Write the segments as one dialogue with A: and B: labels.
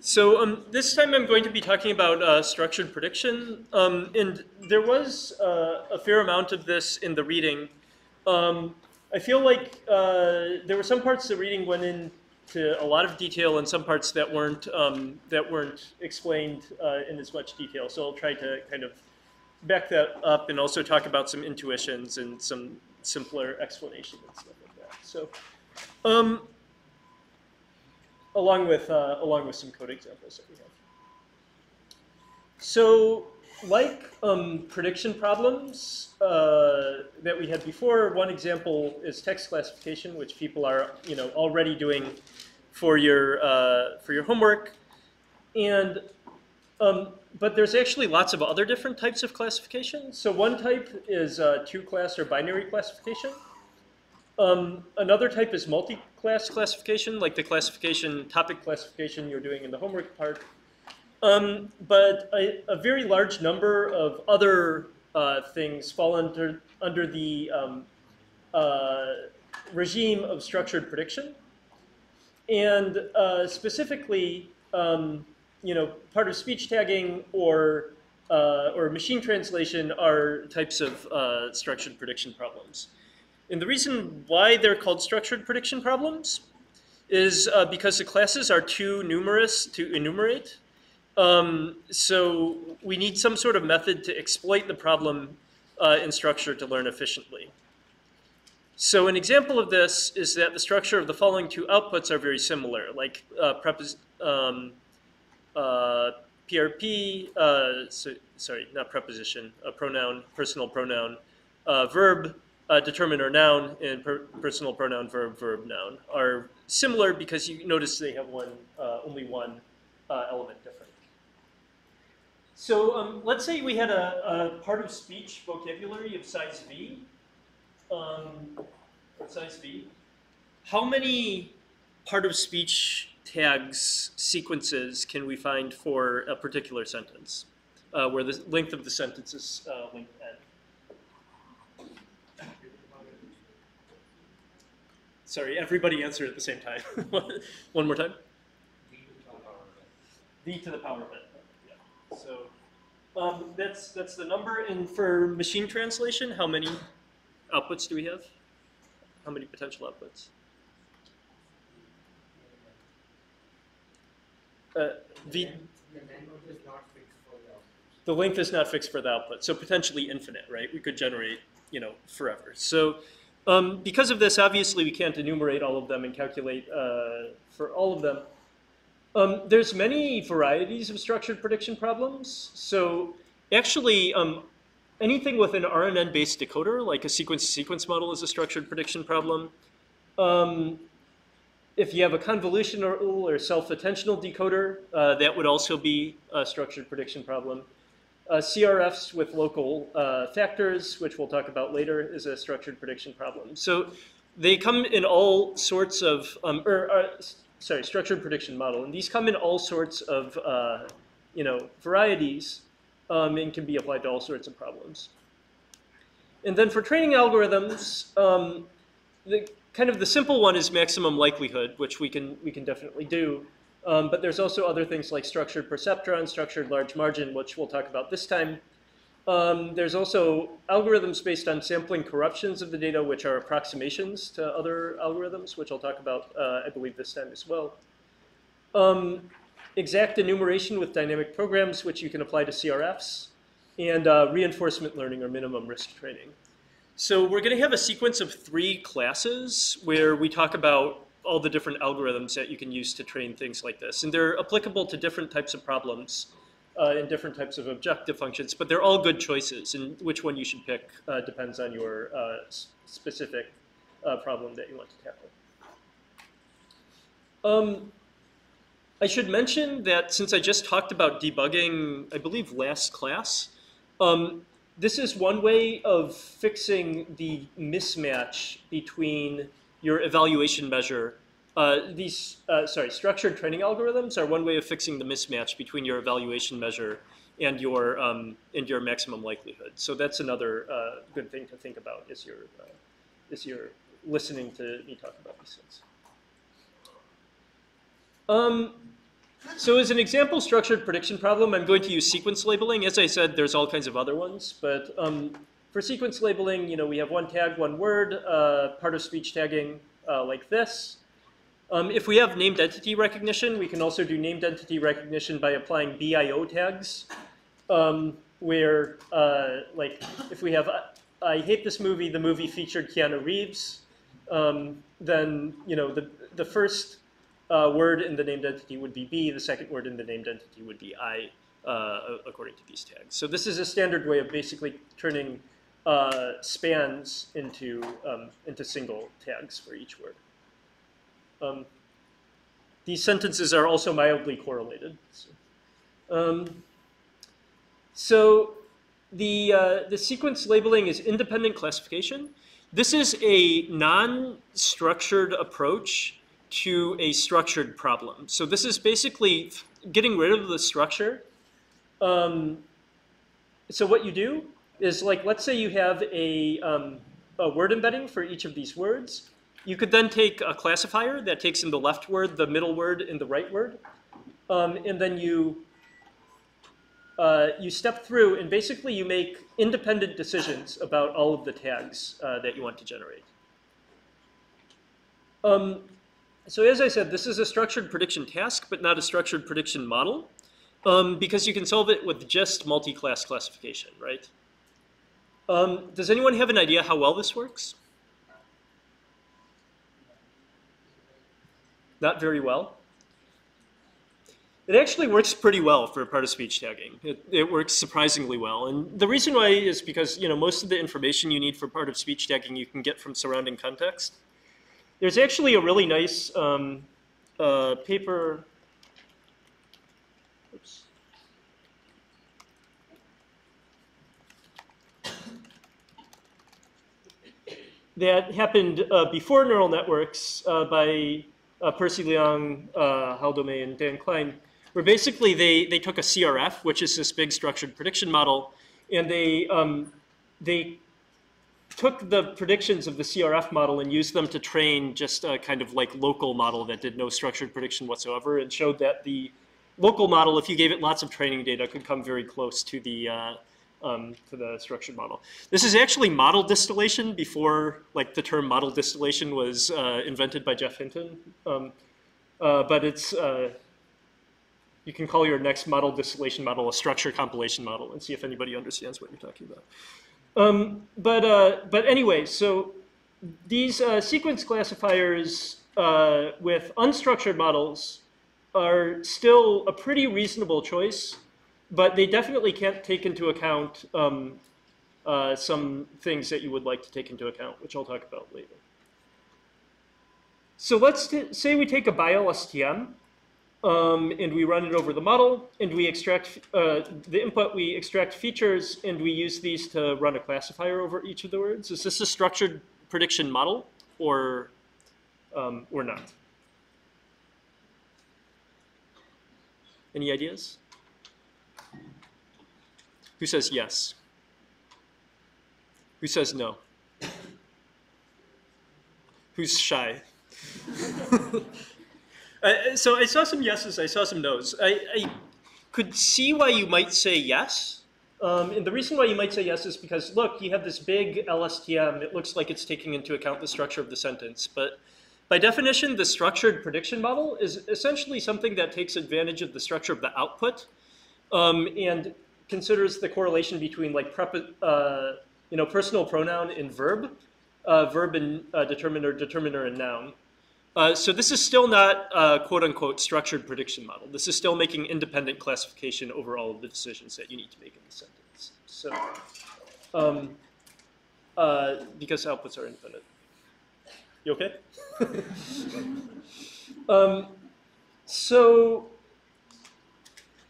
A: So this time I'm going to be talking about structured prediction, and there was a fair amount of this in the reading. I feel like there were some parts of the reading went into a lot of detail, and some parts that weren't explained in as much detail. So I'll try to kind of back that up, and also talk about some intuitions and some simpler explanation and stuff like that. So. Along with some code examples that we have. So, like prediction problems that we had before, one example is text classification, which people are already doing for your homework, and but there's actually lots of other different types of classification. So one type is two-class or binary classification. Another type is multi-class classification, like the topic classification you're doing in the homework part. But a very large number of other things fall under the regime of structured prediction. And specifically, part of speech tagging or machine translation are types of structured prediction problems. And the reason why they're called structured prediction problems is because the classes are too numerous to enumerate. So we need some sort of method to exploit the problem in structure to learn efficiently. So an example of this is that the structure of the following two outputs are very similar, like PRP, sorry, not preposition, a pronoun, personal pronoun, verb, determiner noun, and personal pronoun, verb, verb, noun are similar because you notice they have only one element different. So let's say we had a part of speech vocabulary of size V. How many part of speech tags sequences can we find for a particular sentence, where the length of the sentence is length n? Sorry, everybody answer at the same time. One more time. V to the power of n. Yeah. So that's the number. And for machine translation, how many outputs do we have? How many potential outputs? The length is not fixed for the output, so potentially infinite, right? We could generate, forever. So because of this, obviously we can't enumerate all of them and calculate for all of them. There's many varieties of structured prediction problems. So actually, anything with an RNN-based decoder, like a sequence-to-sequence model, is a structured prediction problem. If you have a convolutional or self-attentional decoder, that would also be a structured prediction problem. CRFs with local factors, which we'll talk about later, is a structured prediction problem. So they come in all sorts of, structured prediction model, and these come in all sorts of, varieties, and can be applied to all sorts of problems. And then for training algorithms, the simple one is maximum likelihood, which we can definitely do. But there's also other things like structured perceptron, structured large margin, which we'll talk about this time. There's also algorithms based on sampling corruptions of the data, which are approximations to other algorithms, which I'll talk about, I believe, this time as well. Exact enumeration with dynamic programs, which you can apply to CRFs, and reinforcement learning or minimum risk training. So we're going to have a sequence of 3 classes where we talk about all the different algorithms that you can use to train things like this. And they're applicable to different types of problems and different types of objective functions, but they're all good choices. And which one you should pick depends on your specific problem that you want to tackle. I should mention that since I just talked about debugging, I believe last class, this is one way of fixing the mismatch between your evaluation measure. Structured training algorithms are one way of fixing the mismatch between your evaluation measure and your maximum likelihood. So that's another good thing to think about as you're listening to me talk about these things. So as an example structured prediction problem, I'm going to use sequence labeling. As I said, there's all kinds of other ones, but for sequence labeling, we have one tag, one word, part of speech tagging like this. If we have named entity recognition, we can also do named entity recognition by applying BIO tags, where like if we have I hate this movie, the movie featured Keanu Reeves, then the first word in the named entity would be B, the second word in the named entity would be I, according to these tags. So this is a standard way of basically turning spans into single tags for each word. These sentences are also mildly correlated. So the sequence labeling is independent classification. This is a non-structured approach to a structured problem. So this is basically getting rid of the structure. So what you do is, like, let's say you have a word embedding for each of these words. You could then take a classifier that takes in the left word, the middle word, and the right word. And then you step through, and basically you make independent decisions about all of the tags that you want to generate. So as I said, this is a structured prediction task, but not a structured prediction model, because you can solve it with just multi-class classification, right? Does anyone have an idea how well this works? Not very well. It actually works pretty well for part of speech tagging. It works surprisingly well. And the reason why is because most of the information you need for part of speech tagging you can get from surrounding context. There's actually a really nice paper. Oops. That happened before neural networks by Percy Liang, Hal Domey, and Dan Klein, where basically they took a CRF, which is this big structured prediction model, and they took the predictions of the CRF model and used them to train just a kind of like local model that did no structured prediction whatsoever, and showed that the local model, if you gave it lots of training data, could come very close to the structured model. This is actually model distillation before like the term model distillation was invented by Jeff Hinton. But it's, you can call your next model distillation model a structure compilation model and see if anybody understands what you're talking about. But anyway, so these sequence classifiers with unstructured models are still a pretty reasonable choice, but they definitely can't take into account some things that you would like to take into account, which I'll talk about later. So let's say we take a BioSTM and we run it over the model, and we extract the input, we extract features, and we use these to run a classifier over each of the words. Is this a structured prediction model or not? Any ideas? Who says yes? Who says no? Who's shy? So I saw some yeses, I saw some nos. I could see why you might say yes. And the reason why you might say yes is because, look, you have this big LSTM. It looks like it's taking into account the structure of the sentence. But by definition, the structured prediction model is essentially something that takes advantage of the structure of the output and considers the correlation between like personal pronoun and verb, verb and determiner, determiner and noun. So this is still not a quote-unquote structured prediction model. This is still making independent classification over all of the decisions that you need to make in the sentence. So, because outputs are independent. You okay? So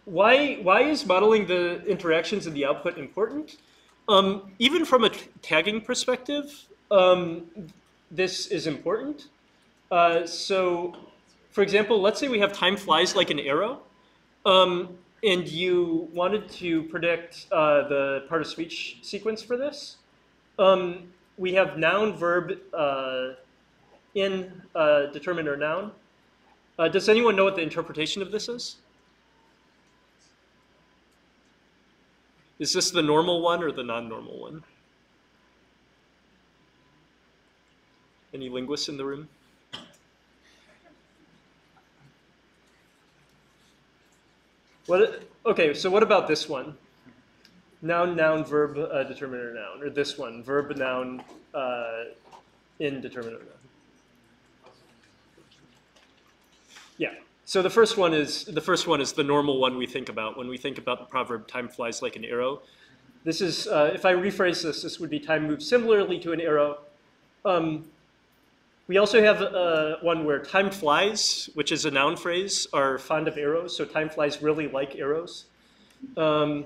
A: why is modeling the interactions in the output important? Even from a tagging perspective, this is important. So, for example, let's say we have time flies like an arrow, and you wanted to predict the part of speech sequence for this. We have noun, verb, in determiner noun. Does anyone know what the interpretation of this is? Is this the normal one or the non-normal one? Any linguists in the room? Okay, so what about this one? Noun, noun, verb, determiner, noun. Or this one, verb, noun, indeterminate noun. Yeah. So the first one is the normal one we think about when we think about the proverb "time flies like an arrow." This is, if I rephrase this, this would be "time moves similarly to an arrow." We also have one where "time flies," which is a noun phrase, are fond of arrows. So time flies really like arrows. And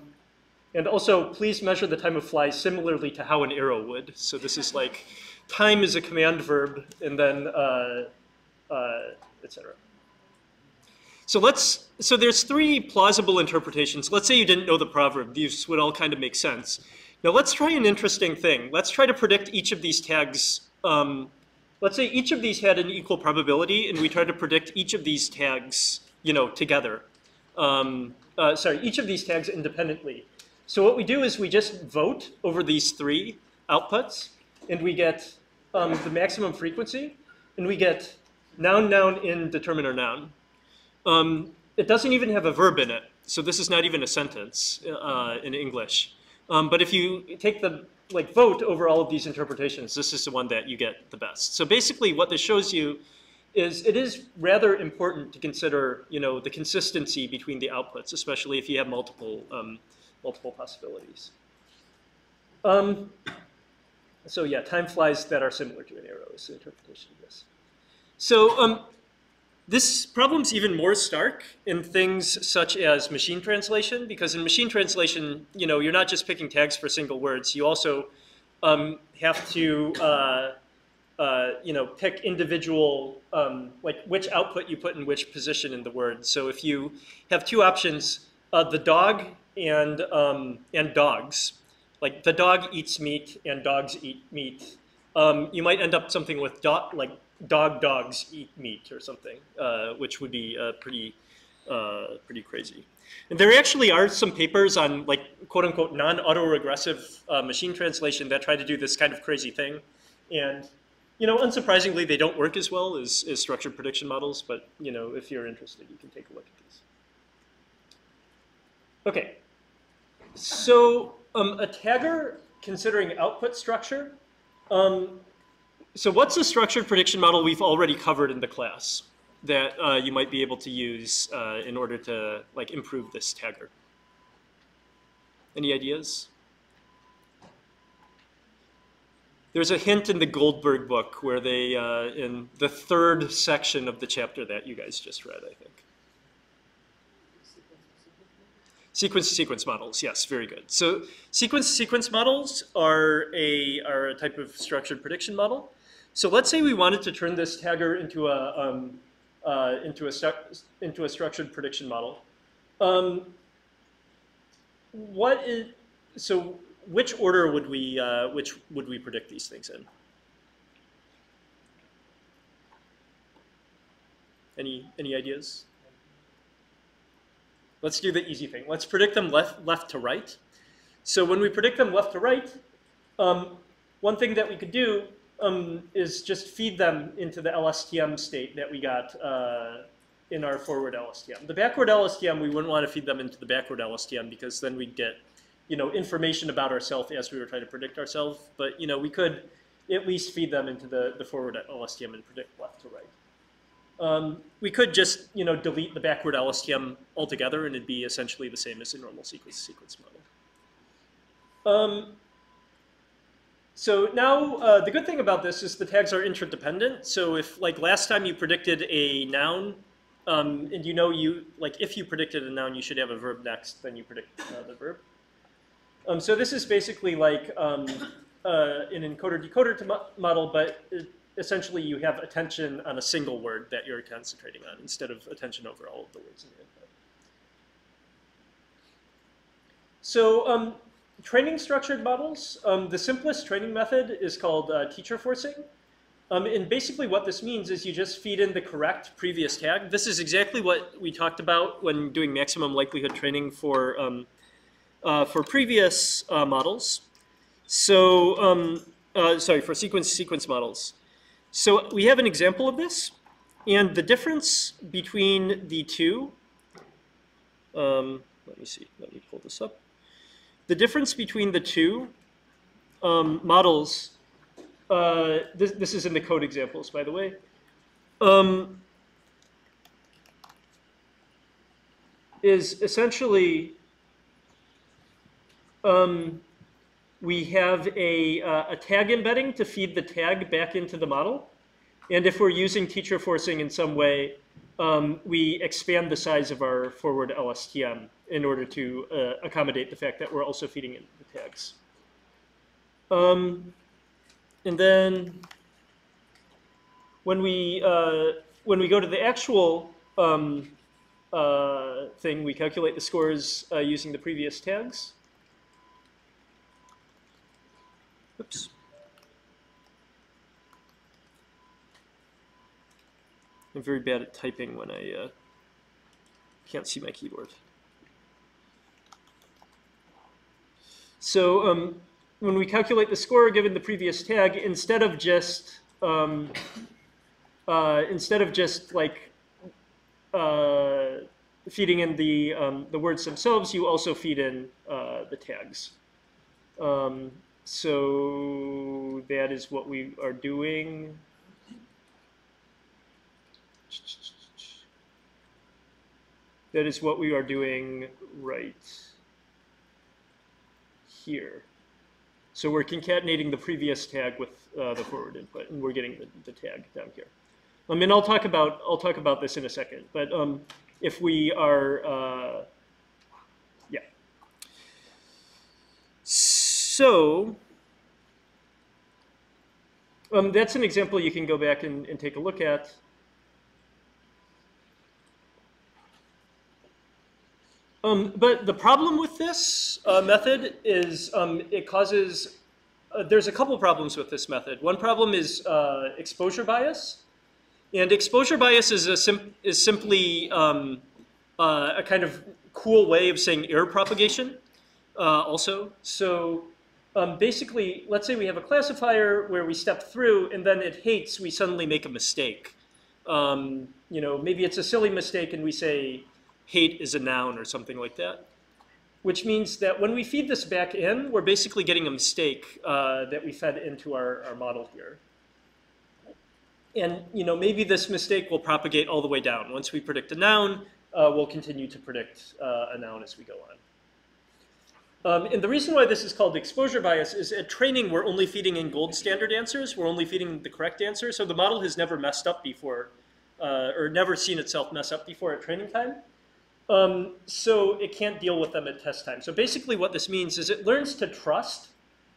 A: also, please measure the time of flies similarly to how an arrow would. So this is like, time is a command verb, and then etc. So there's three plausible interpretations. Let's say you didn't know the proverb. These would all kind of make sense. Now let's try an interesting thing. Let's try to predict each of these tags. Let's say each of these had an equal probability, and we try to predict each of these tags, together. Each of these tags independently. So what we do is we just vote over these three outputs, and we get the maximum frequency, and we get noun, noun, indeterminate noun. It doesn't even have a verb in it, so this is not even a sentence in English. But if you take the vote over all of these interpretations, this is the one that you get the best. So basically, what this shows you is it is rather important to consider, the consistency between the outputs, especially if you have multiple possibilities. So yeah, time flies that are similar to an arrow is the interpretation of this. So this problem's even more stark in things such as machine translation, because in machine translation, you're not just picking tags for single words. You also have to, pick individual, which output you put in which position in the word. So if you have two options, the dog and dogs, like the dog eats meat and dogs eat meat, you might end up something with dogs eat meat or something, which would be pretty crazy. And there actually are some papers on quote unquote non-autoregressive machine translation that try to do this kind of crazy thing. And unsurprisingly, they don't work as well as structured prediction models, but if you're interested, you can take a look at these. Okay, so a tagger considering output structure. So what's a structured prediction model we've already covered in the class that you might be able to use in order to improve this tagger? Any ideas? There's a hint in the Goldberg book where they, in the third section of the chapter that you guys just read, I think. Sequence-to-sequence models, yes, very good. So sequence-to-sequence models are a type of structured prediction model. So let's say we wanted to turn this tagger into a structured prediction model. Which order would we predict these things in? Any ideas? Let's do the easy thing. Let's predict them left to right. So when we predict them left to right, one thing that we could do is just feed them into the LSTM state that we got in our forward LSTM. The backward LSTM, we wouldn't want to feed them into the backward LSTM because then we'd get information about ourselves as we were trying to predict ourselves. But we could at least feed them into the forward LSTM and predict left to right. We could just delete the backward LSTM altogether, and it'd be essentially the same as a normal sequence-to-sequence model. So now the good thing about this is the tags are interdependent. So if last time you predicted a noun, and if you predicted a noun, you should have a verb next, then you predict the verb. So this is basically like an encoder-decoder model, but essentially you have attention on a single word that you're concentrating on instead of attention over all of the words in the input. So training structured models, the simplest training method is called teacher forcing. And basically what this means is you just feed in the correct previous tag. This is exactly what we talked about when doing maximum likelihood training for for previous models. So, sorry, for sequence models. So we have an example of this, and the difference between the two, let me see, let me pull this up. The difference between the two models, this is in the code examples, by the way, is essentially we have a tag embedding to feed the tag back into the model. And if we're using teacher forcing in some way, we expand the size of our forward LSTM in order to accommodate the fact that we're also feeding in the tags. And then when we go to the actual thing, we calculate the scores using the previous tags. Oops. I'm very bad at typing when I can't see my keyboard. So when we calculate the score given the previous tag, instead of just like feeding in the words themselves, you also feed in the tags. So that is what we are doing. That is what we are doing right here. So we're concatenating the previous tag with the forward input, and we're getting the tag down here. And I'll talk about this in a second. But if we are, yeah. So that's an example you can go back and take a look at. But the problem with this method is it causes, there's a couple problems with this method. One problem is exposure bias. And exposure bias is simply a kind of cool way of saying error propagation also. So basically, let's say we have a classifier where we step through and then it hates, we suddenly make a mistake. You know, maybe it's a silly mistake and we say, hate is a noun or something like that, which means that when we feed this back in, we're basically getting a mistake that we fed into our model here. And you know, maybe this mistake will propagate all the way down. Once we predict a noun, we'll continue to predict a noun as we go on. And the reason why this is called exposure bias is at training, we're only feeding in gold standard answers. We're only feeding the correct answer. So the model has never messed up before, or never seen itself mess up before at training time. So it can't deal with them at test time. So basically what this means is it learns to trust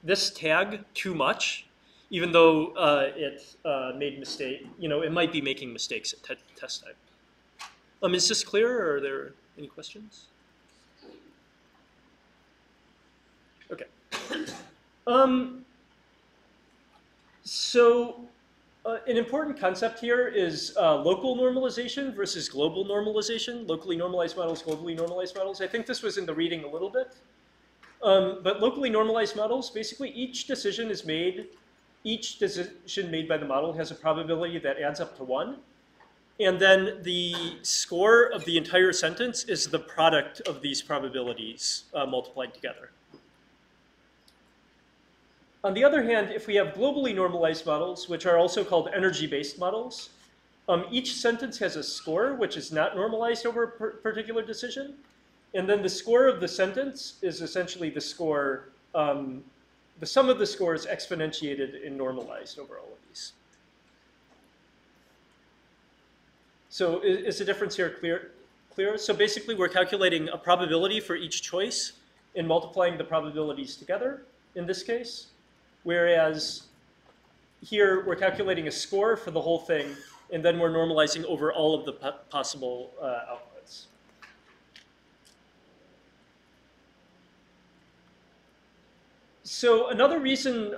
A: this tag too much, even though it made mistake. You know, it might be making mistakes at test time. Is this clear, or are there any questions? Okay. So an important concept here is local normalization versus global normalization. Locally normalized models, globally normalized models. I think this was in the reading a little bit. But locally normalized models, basically each decision made by the model has a probability that adds up to 1. And then the score of the entire sentence is the product of these probabilities multiplied together. On the other hand, if we have globally normalized models, which are also called energy-based models, each sentence has a score which is not normalized over a particular decision. And then the score of the sentence is essentially the score, the sum of the scores exponentiated and normalized over all of these. So is the difference here clear? So basically, we're calculating a probability for each choice and multiplying the probabilities together in this case. Whereas here, we're calculating a score for the whole thing, and then we're normalizing over all of the possible outputs. So another reason,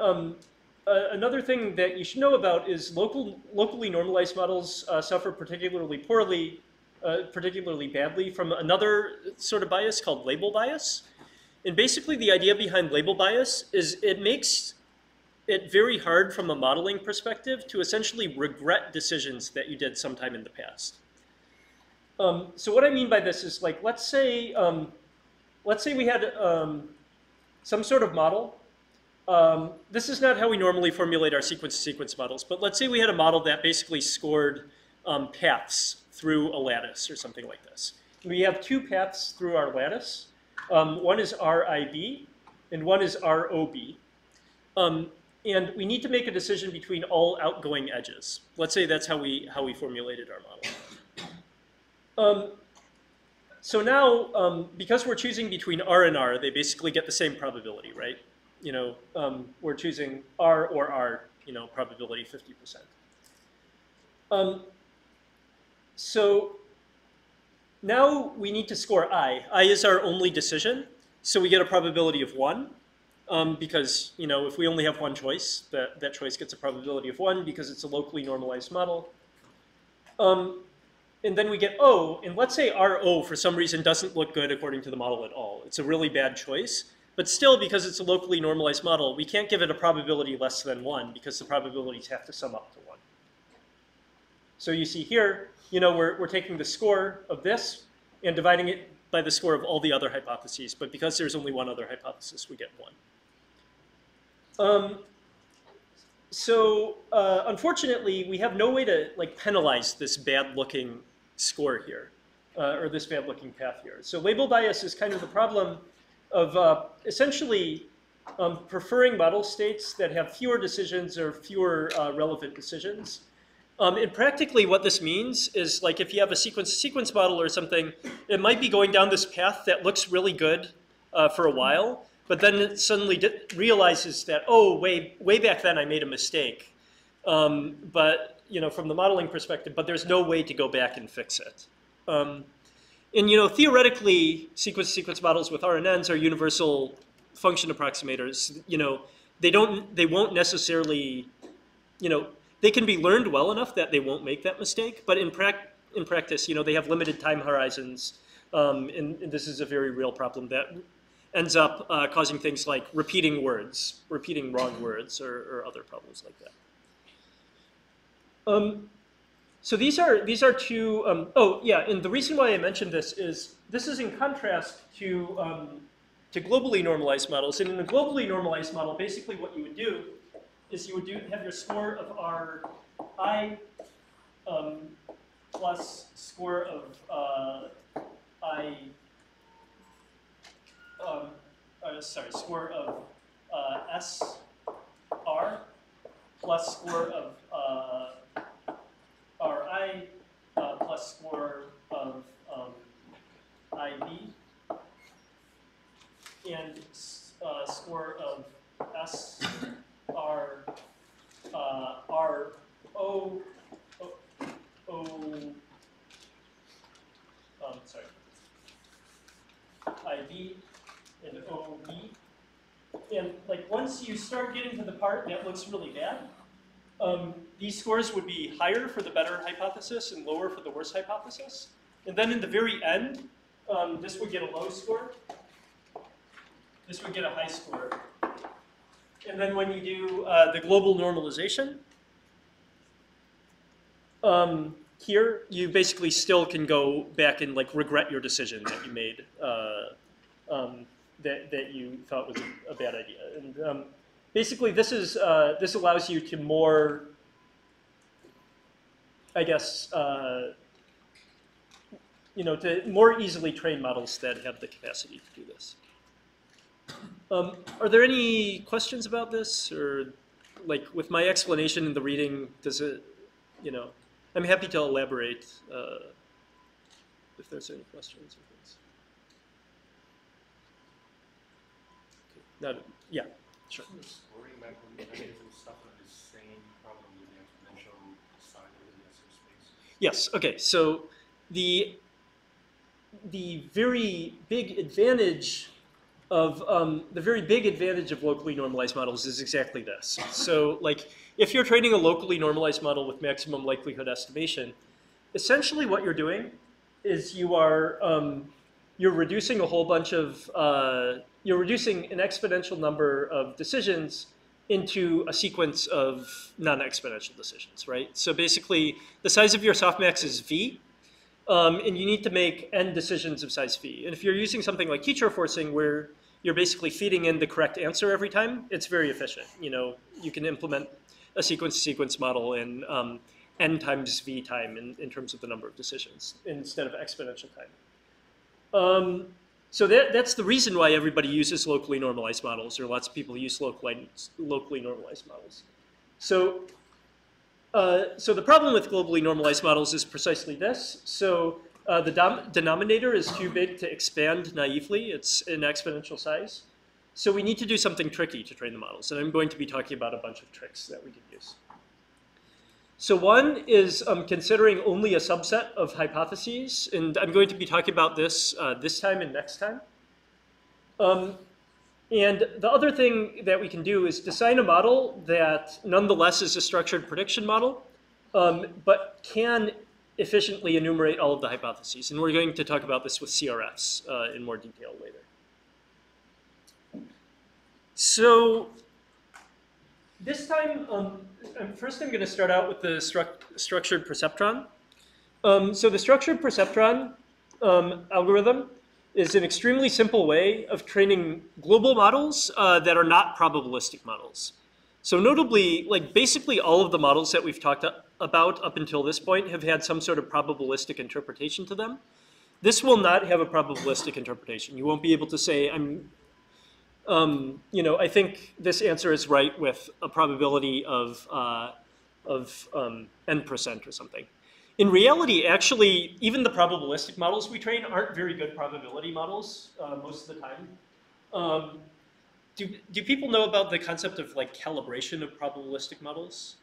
A: another thing that you should know about is locally normalized models suffer particularly badly from another sort of bias called label bias. And basically the idea behind label bias is it makes it very hard from a modeling perspective to essentially regret decisions that you did sometime in the past. So what I mean by this is, like, let's say we had some sort of model. This is not how we normally formulate our sequence-to-sequence models, but let's say we had a model that basically scored paths through a lattice or something like this. We have two paths through our lattice. One is RIB and one is ROB. And we need to make a decision between all outgoing edges. Let's say that's how we formulated our model. So now, because we're choosing between R and R, they basically get the same probability, right? We're choosing R or R, probability 50%. So now we need to score I. I is our only decision, so we get a probability of 1. Because if we only have one choice, that choice gets a probability of 1 because it's a locally normalized model. And then we get O, and let's say RO for some reason doesn't look good according to the model at all. It's a really bad choice. But still, because it's a locally normalized model, we can't give it a probability less than 1 because the probabilities have to sum up to 1. So you see here, we're taking the score of this and dividing it by the score of all the other hypotheses. But because there's only one other hypothesis, we get 1. Unfortunately, we have no way to penalize this bad-looking score here, or this bad-looking path here. So label bias is kind of the problem of essentially preferring model states that have fewer decisions or fewer relevant decisions. And practically what this means is, like, if you have a sequence model or something, it might be going down this path that looks really good for a while, but then it suddenly realizes that, oh, way back then I made a mistake. But from the modeling perspective, but there's no way to go back and fix it. And theoretically, sequence-to-sequence models with RNNs are universal function approximators. They won't necessarily, they can be learned well enough that they won't make that mistake. But in practice, they have limited time horizons, and this is a very real problem that ends up causing things like repeating wrong words, or other problems like that. So these are two. Oh yeah, and the reason why I mentioned this is in contrast to globally normalized models. And in a globally normalized model, basically what you would do is you would have your score of Ri plus score of score of SR plus score of Ri plus score of IB and score of SR IB and OB. And once you start getting to the part that looks really bad, these scores would be higher for the better hypothesis and lower for the worse hypothesis. And then in the very end, this would get a low score. This would get a high score. And then when you do the global normalization, here you basically still can go back and regret your decision that you made, that you thought was a bad idea. And basically, this allows you to more, I guess, to more easily train models that have the capacity to do this. Are there any questions about this, or with my explanation in the reading, does it, I'm happy to elaborate if there's any questions or things. Okay. Yeah, sure.
B: The scoring mechanism suffer the same problem with the exponential side of the nested space.
A: Yes. Okay. So the very big advantage of locally normalized models is exactly this. So if you're training a locally normalized model with maximum likelihood estimation, essentially what you're doing is you are you're reducing a whole bunch of, you're reducing an exponential number of decisions into a sequence of non-exponential decisions, right? So basically, the size of your softmax is V, and you need to make n decisions of size V. And if you're using something like teacher forcing, where you're basically feeding in the correct answer every time, it's very efficient. You know, you can implement a sequence-to-sequence model in n times V time in terms of the number of decisions instead of exponential time. So that's the reason why everybody uses locally normalized models, or lots of people use locally normalized models. So the problem with globally normalized models is precisely this. So the denominator is too big to expand naively. It's an exponential size. So we need to do something tricky to train the models. And I'm going to be talking about a bunch of tricks that we can use. So one is considering only a subset of hypotheses. And I'm going to be talking about this this time and next time. And the other thing that we can do is design a model that nonetheless is a structured prediction model, but can efficiently enumerate all of the hypotheses. And we're going to talk about this with CRFs in more detail later. So this time, first I'm going to start out with the structured perceptron. So the structured perceptron algorithm is an extremely simple way of training global models that are not probabilistic models. So notably, like basically all of the models that we've talked about up until this point have had some sort of probabilistic interpretation to them. This will not have a probabilistic interpretation. You won't be able to say, you know, I think this answer is right with a probability of n% or something. In reality, actually, even the probabilistic models we train aren't very good probability models most of the time. Do people know about the concept of like calibration of probabilistic models?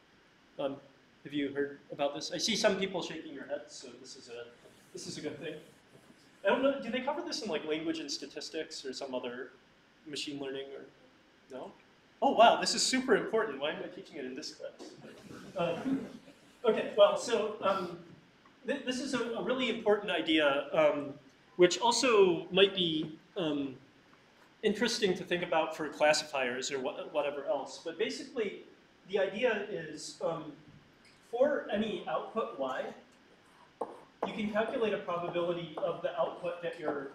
A: Have you heard about this? I see some people shaking their heads, so this is a good thing. I don't know. Do they cover this in like language and statistics or some other machine learning or no? Oh wow, this is super important. Why am I teaching it in this class? Okay, well, so this is a really important idea, which also might be interesting to think about for classifiers or whatever else. But basically, the idea is for any output y, you can calculate a probability of the output that your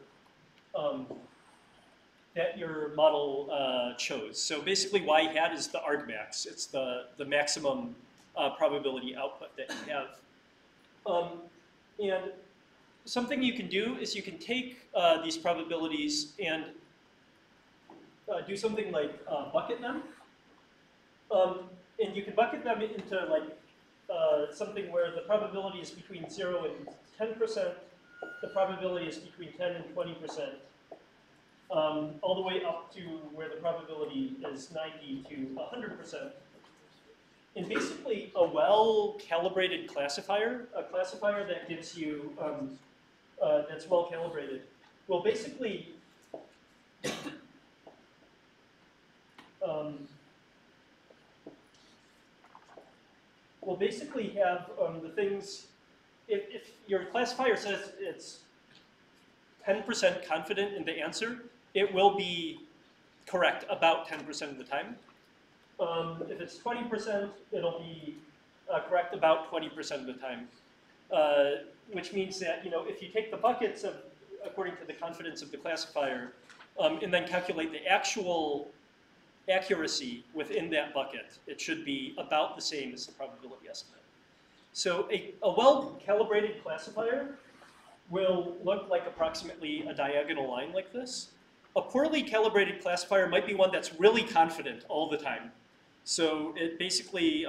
A: model chose. So basically, y hat is the argmax. It's the maximum probability output that you have. And something you can do is you can take these probabilities and do something like bucket them. And you can bucket them into like something where the probability is between 0 and 10%. The probability is between 10 and 20%. All the way up to where the probability is 90 to 100%. And basically, a well-calibrated classifier, a classifier that gives you, that's well-calibrated, will basically have the things, if your classifier says it's 10% confident in the answer, it will be correct about 10% of the time. If it's 20%, it'll be correct about 20% of the time. Which means that, you know, if you take the buckets according to the confidence of the classifier, and then calculate the actual accuracy within that bucket, it should be about the same as the probability estimate. So a well-calibrated classifier will look like approximately a diagonal line like this. A poorly calibrated classifier might be one that's really confident all the time. So it basically,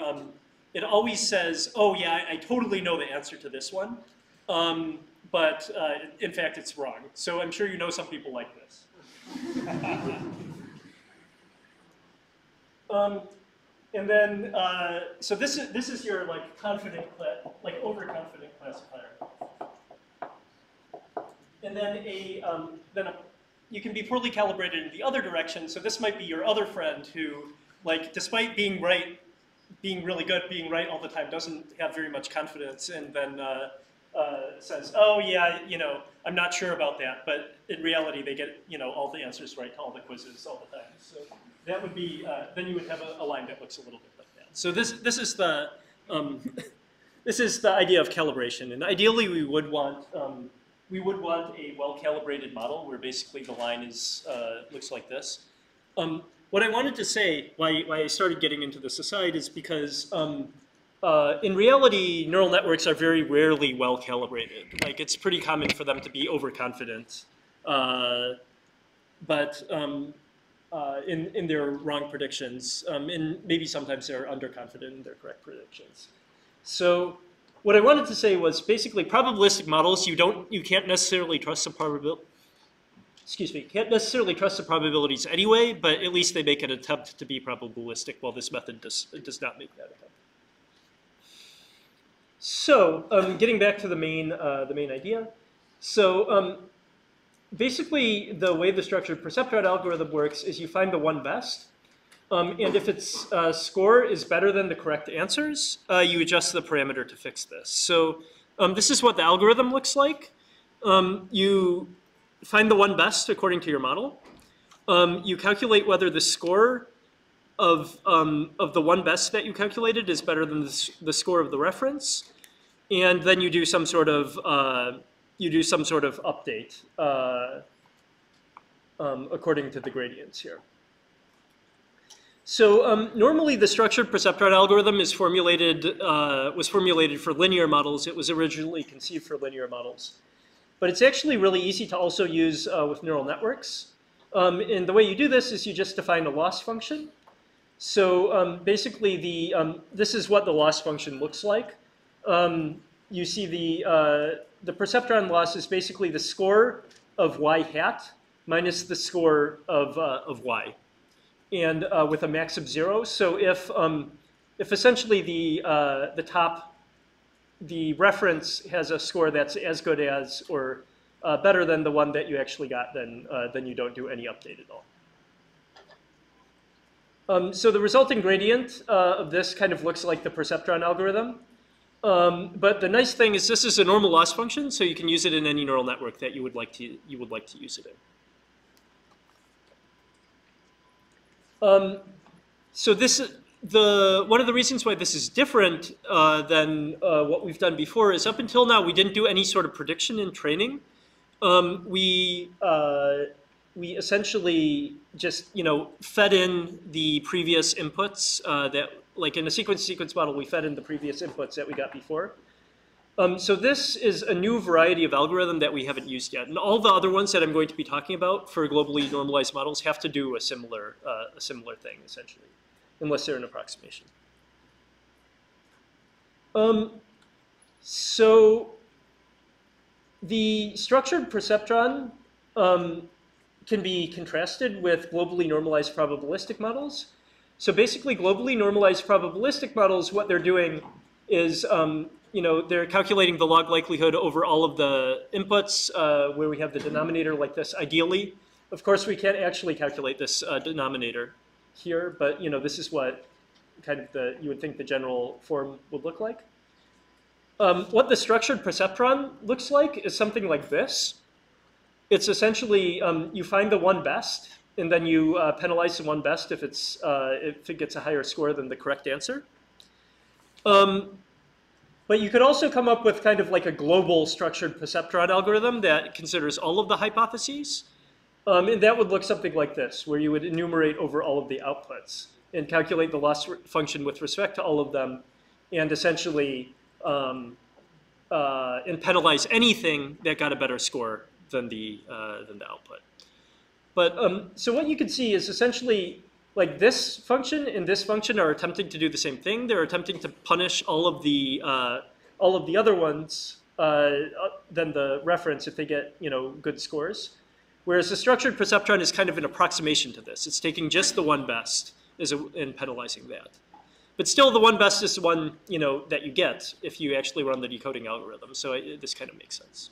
A: it always says, oh yeah, I totally know the answer to this one. But in fact, it's wrong. So I'm sure you know some people like this. And then, so this is your like confident, like overconfident classifier. And then you can be poorly calibrated in the other direction. So this might be your other friend who, like, despite being right, being really good, being right all the time, doesn't have very much confidence, and then says, oh yeah, I'm not sure about that, but in reality they get, all the answers right to all the quizzes all the time. So that would be, then you would have a line that looks a little bit like that. So this is the, this is the idea of calibration, and ideally we would want a well-calibrated model where basically the line is looks like this. What I wanted to say, why I started getting into this aside, is because in reality, neural networks are very rarely well calibrated. Like, it's pretty common for them to be overconfident, but in their wrong predictions, and maybe sometimes they're underconfident in their correct predictions. So what I wanted to say was basically probabilistic models, you can't necessarily trust the can't necessarily trust the probabilities anyway, but at least they make an attempt to be probabilistic, while this method does not make that attempt. So getting back to the main idea. So basically, the way the structured perceptron algorithm works is you find the one best. And if its score is better than the correct answers, you adjust the parameter to fix this. So this is what the algorithm looks like. You find the one best according to your model. You calculate whether the score of the one best that you calculated is better than the score of the reference, and then you do some sort of update according to the gradients here. So normally the structured perceptron algorithm was formulated for linear models. It was originally conceived for linear models. But it's actually really easy to also use with neural networks. And the way you do this is you just define a loss function. So basically, this is what the loss function looks like. You see the perceptron loss is basically the score of y hat minus the score of y, and with a max of 0. So if essentially the reference has a score that's as good as or better than the one that you actually got, then you don't do any update at all. So the resulting gradient of this kind of looks like the perceptron algorithm. But the nice thing is this is a normal loss function, so you can use it in any neural network that you would like to use it in. So one of the reasons why this is different than what we've done before is up until now we didn't do any sort of prediction in training. We essentially just fed in the previous inputs that, like in a sequence model, we fed in the previous inputs that we got before. So this is a new variety of algorithm that we haven't used yet, and all the other ones that I'm going to be talking about for globally normalized models have to do a similar thing essentially, unless they're an approximation. So the structured perceptron can be contrasted with globally normalized probabilistic models. So basically, globally normalized probabilistic models, what they're doing is they're calculating the log likelihood over all of the inputs where we have the denominator like this, ideally. Of course, we can't actually calculate this denominator here, but this is what kind of you would think the general form would look like. What the structured perceptron looks like is something like this. It's essentially you find the one best, and then you penalize the one best if it gets a higher score than the correct answer. But you could also come up with kind of like a global structured perceptron algorithm that considers all of the hypotheses. And that would look something like this, where you would enumerate over all of the outputs and calculate the loss function with respect to all of them, and essentially and penalize anything that got a better score than the output. But so what you can see is essentially like this function and this function are attempting to do the same thing. They're attempting to punish all of the other ones than the reference if they get good scores. Whereas the structured perceptron is kind of an approximation to this. It's taking just the one best and penalizing that. But still, the one best is the one that you get if you actually run the decoding algorithm. So this kind of makes sense.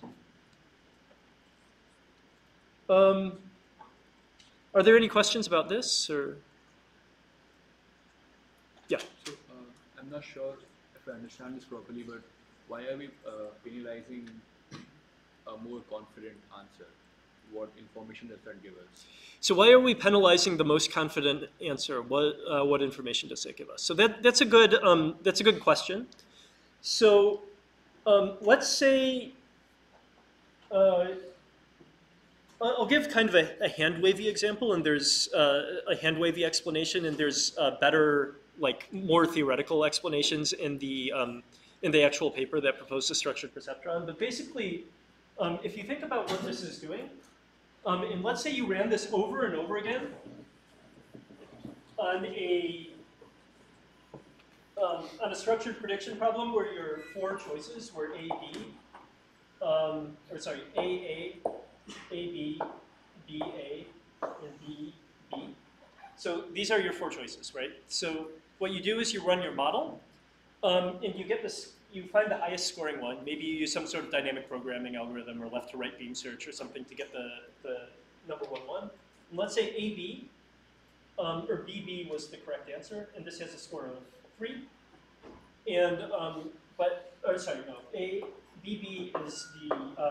A: Are there any questions about this, or? Yeah.
C: So I'm not sure if I understand this properly, but why are we penalizing a more confident answer? What information does that give us?
A: So why are we penalizing the most confident answer? What information does that give us? So that's a good question. So let's say I'll give kind of a hand wavy example, and there's a hand wavy explanation, and there's better, like more theoretical explanations in the actual paper that proposed the structured perceptron. But basically, if you think about what this is doing, and let's say you ran this over and over again on a structured prediction problem where your four choices were A, B, A, B, B, A, and B, B. So these are your four choices, right? So what you do is you run your model, and you get this. You find the highest scoring one. Maybe you use some sort of dynamic programming algorithm or left to right beam search or something to get the number one. And let's say AB or BB was the correct answer, and this has a score of 3. And BB is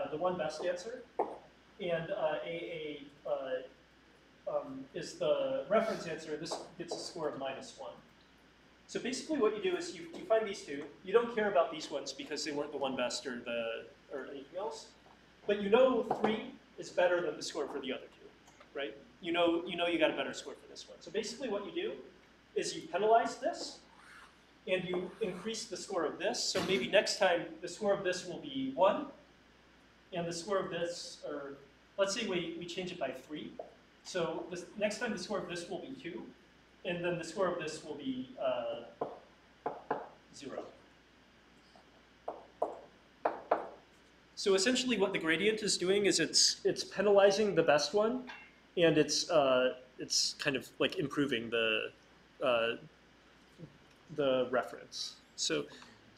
A: the one best answer, and AA is the reference answer. This gets a score of -1. So basically what you do is you find these two. You don't care about these ones because they weren't the one best or anything else. But you know 3 is better than the score for the other two, right? You know you got a better score for this one. So basically what you do is you penalize this and you increase the score of this. So maybe next time the score of this will be 1 and the score of this, or let's say we change it by 3. So next time the score of this will be 2. And then the score of this will be 0. So essentially what the gradient is doing is it's penalizing the best one, and it's kind of like improving the reference. So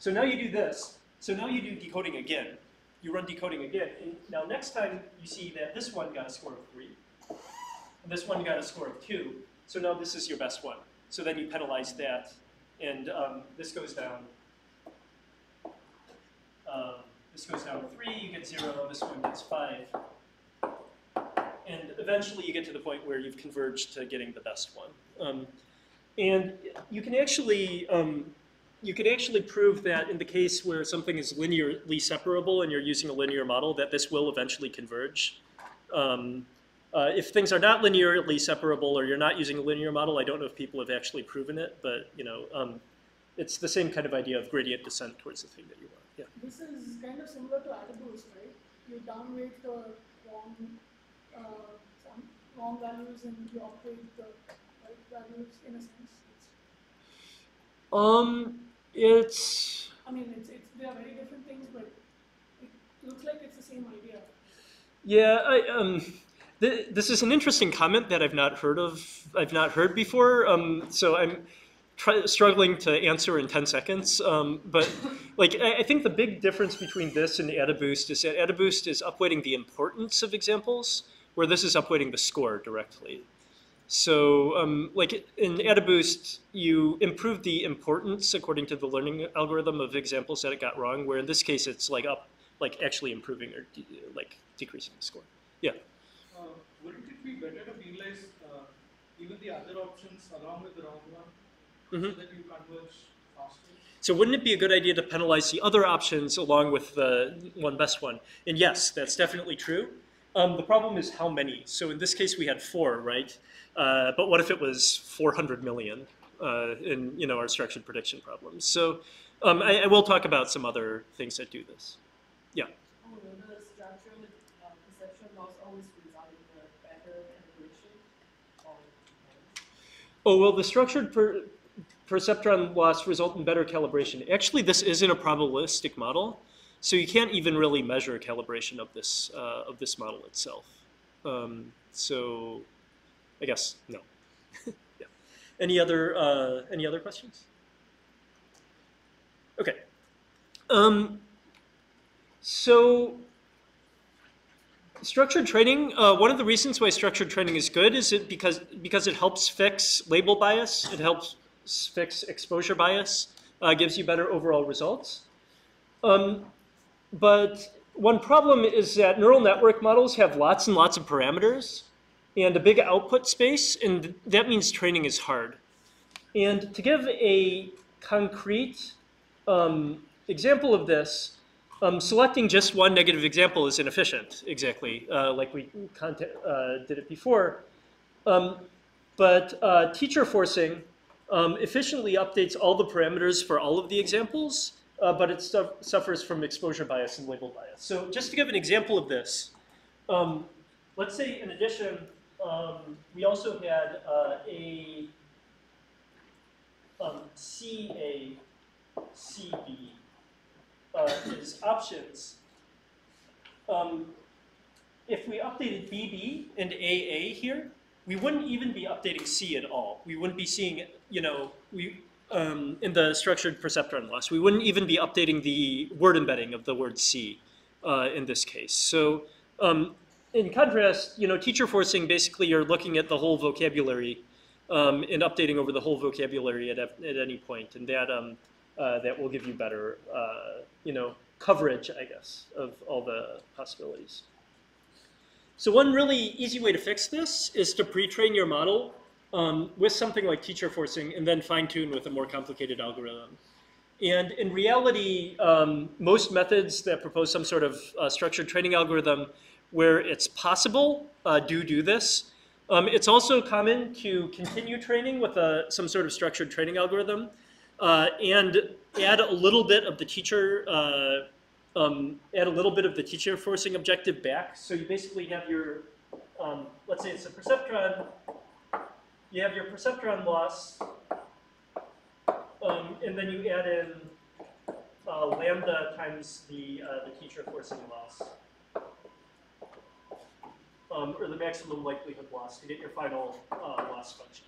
A: now you do this. So now you do decoding again. You run decoding again. And now next time you see that this one got a score of 3, and this one got a score of 2. So now this is your best one. So then you penalize that, and this goes down. This goes down to 3, you get 0, this one gets 5. And eventually you get to the point where you've converged to getting the best one. And you can actually prove that in the case where something is linearly separable and you're using a linear model, that this will eventually converge. If things are not linearly separable or you're not using a linear model, I don't know if people have actually proven it, but it's the same kind of idea of gradient descent towards the thing that you want. Yeah.
D: This is kind of similar to AdaBoost, right? You downweight the wrong values and you upweight the right values in a sense. I mean, they are very different things, but it looks like it's the same idea.
A: Yeah, this is an interesting comment that I've not heard before. So I'm struggling to answer in 10 seconds. But I think the big difference between this and AdaBoost is that AdaBoost is upweighting the importance of examples, where this is upweighting the score directly. So in AdaBoost, you improve the importance according to the learning algorithm of examples that it got wrong, where in this case it's actually improving or decreasing the score. Yeah.
B: Wouldn't it be better to penalize even the other options along with the wrong one, so that you converge faster?
A: So wouldn't it be a good idea to penalize the other options along with the one best one? And yes, that's definitely true. The problem is how many. So in this case, we had 4, right? But what if it was 400 million in our structured prediction problems? So I will talk about some other things that do this. Yeah.
E: Oh, the structured perception loss always result in a better calibration?
A: Oh, well, the structured perceptron loss result in better calibration. Actually, this isn't a probabilistic model, so you can't even really measure calibration of this model itself. So I guess no. Yeah. Any other questions? Okay. So structured training, one of the reasons why structured training is good is because it helps fix label bias, it helps fix exposure bias, gives you better overall results. But one problem is that neural network models have lots and lots of parameters and a big output space, and that means training is hard. And to give a concrete example of this, selecting just one negative example is inefficient, exactly, like we did it before. But teacher forcing efficiently updates all the parameters for all of the examples, but it suffers from exposure bias and label bias. So just to give an example of this, let's say in addition, we also had a CA, CB is options. If we updated BB and AA here, we wouldn't even be updating C at all. We wouldn't be seeing, in the structured perceptron loss, we wouldn't even be updating the word embedding of the word C in this case. So in contrast, teacher forcing, basically you're looking at the whole vocabulary and updating over the whole vocabulary at any point, and that will give you better, coverage, I guess, of all the possibilities. So one really easy way to fix this is to pre-train your model with something like teacher forcing and then fine-tune with a more complicated algorithm. And in reality, most methods that propose some sort of structured training algorithm where it's possible do this. It's also common to continue training with some sort of structured training algorithm and add a little bit of the teacher forcing objective back. So you basically have your, let's say it's a perceptron. You have your perceptron loss, and then you add in lambda times the teacher forcing loss, or the maximum likelihood loss to get your final loss function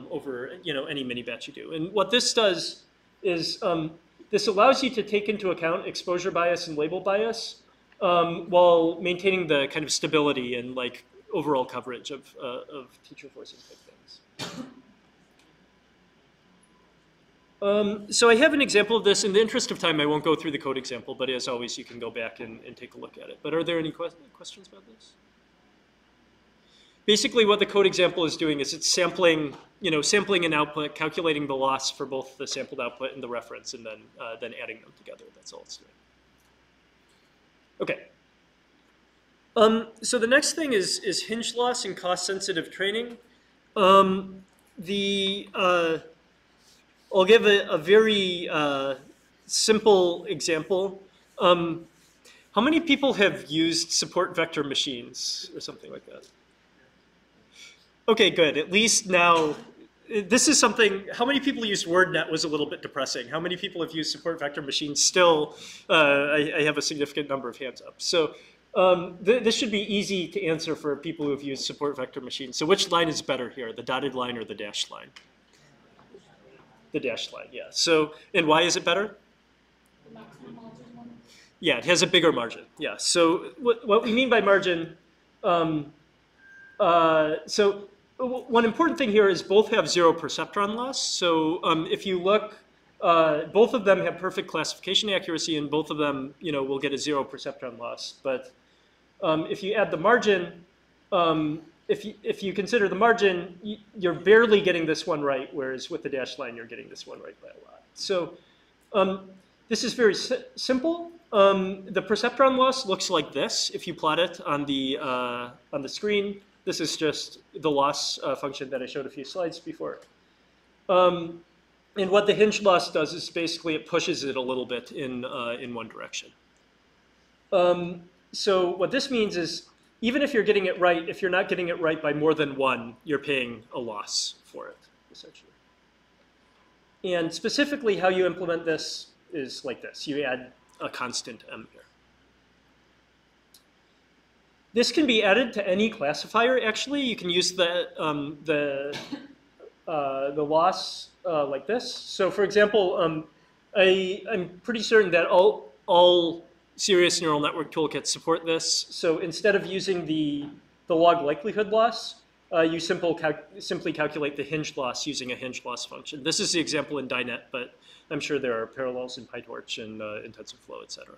A: over any mini batch you do. And what this does is this allows you to take into account exposure bias and label bias while maintaining the kind of stability and like overall coverage of teacher forcing type things. So I have an example of this. In the interest of time, I won't go through the code example, but as always, you can go back and take a look at it. But are there any questions about this? Basically, what the code example is doing is it's sampling an output, calculating the loss for both the sampled output and the reference, and then adding them together. That's all it's doing. Okay. So the next thing is hinge loss and cost-sensitive training. I'll give a very simple example. How many people have used support vector machines or something like that? Okay, good. At least now, this is something, how many people used WordNet was a little bit depressing. How many people have used support vector machines? Still, I have a significant number of hands up. So this should be easy to answer for people who have used support vector machines. So which line is better here, the dotted line or the dashed line? The dashed line, yeah. So, and why is it better? Yeah, it has a bigger margin, yeah. So what we mean by margin, so one important thing here is both have zero perceptron loss. So if you look, both of them have perfect classification accuracy, and both of them, will get a zero perceptron loss. But if you add the margin, if you consider the margin, you're barely getting this one right, whereas with the dashed line, you're getting this one right by a lot. So this is very simple. The perceptron loss looks like this if you plot it on the screen. This is just the loss function that I showed a few slides before. And what the hinge loss does is basically it pushes it a little bit in one direction. So what this means is even if you're getting it right, if you're not getting it right by more than one, you're paying a loss for it, essentially. And specifically how you implement this is like this. You add a constant m here. This can be added to any classifier, actually. You can use the loss like this. So for example, I'm pretty certain that all serious neural network toolkits support this. So instead of using the log likelihood loss, you simply calculate the hinge loss using a hinge loss function. This is the example in DINET, but I'm sure there are parallels in PyTorch and TensorFlow, et cetera.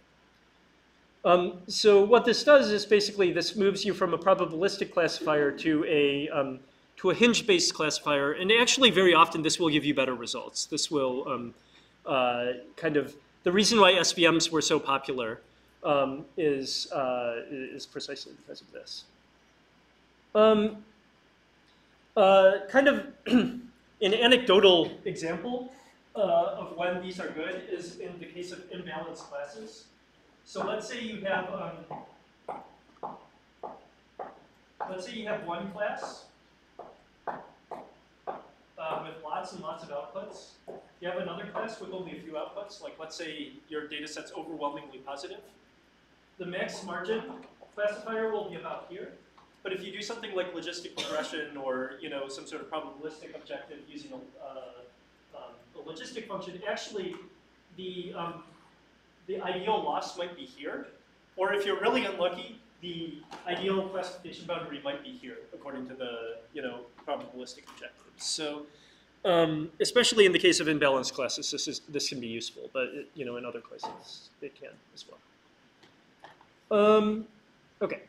A: So what this does is basically this moves you from a probabilistic classifier to a hinge-based classifier, and actually very often this will give you better results. This will the reason why SVMs were so popular is precisely because of this. Kind of an anecdotal example of when these are good is in the case of imbalanced classes. So let's say you have one class with lots and lots of outputs. You have another class with only a few outputs. Like let's say your data set's overwhelmingly positive. The max margin classifier will be about here. But if you do something like logistic regression or some sort of probabilistic objective using a logistic function, actually the ideal loss might be here. Or if you're really unlucky, the ideal classification boundary might be here, according to the probabilistic objectives. So especially in the case of imbalanced classes, this can be useful, but in other cases it can as well. Okay.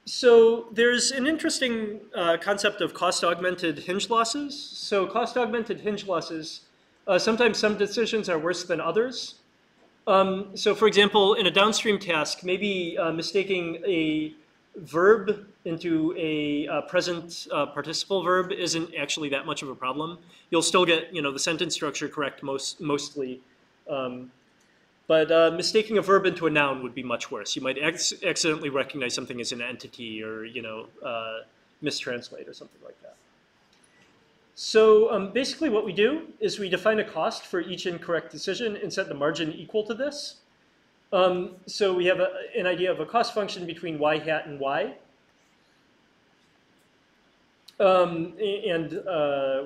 A: So there's an interesting concept of cost-augmented hinge losses. So cost-augmented hinge losses, sometimes some decisions are worse than others. So for example, in a downstream task, maybe mistaking a verb into a present participle verb isn't actually that much of a problem. You'll still get the sentence structure correct mostly. But mistaking a verb into a noun would be much worse. You might accidentally recognize something as an entity or mistranslate or something like that. So basically what we do is we define a cost for each incorrect decision and set the margin equal to this. So we have an idea of a cost function between y hat and y.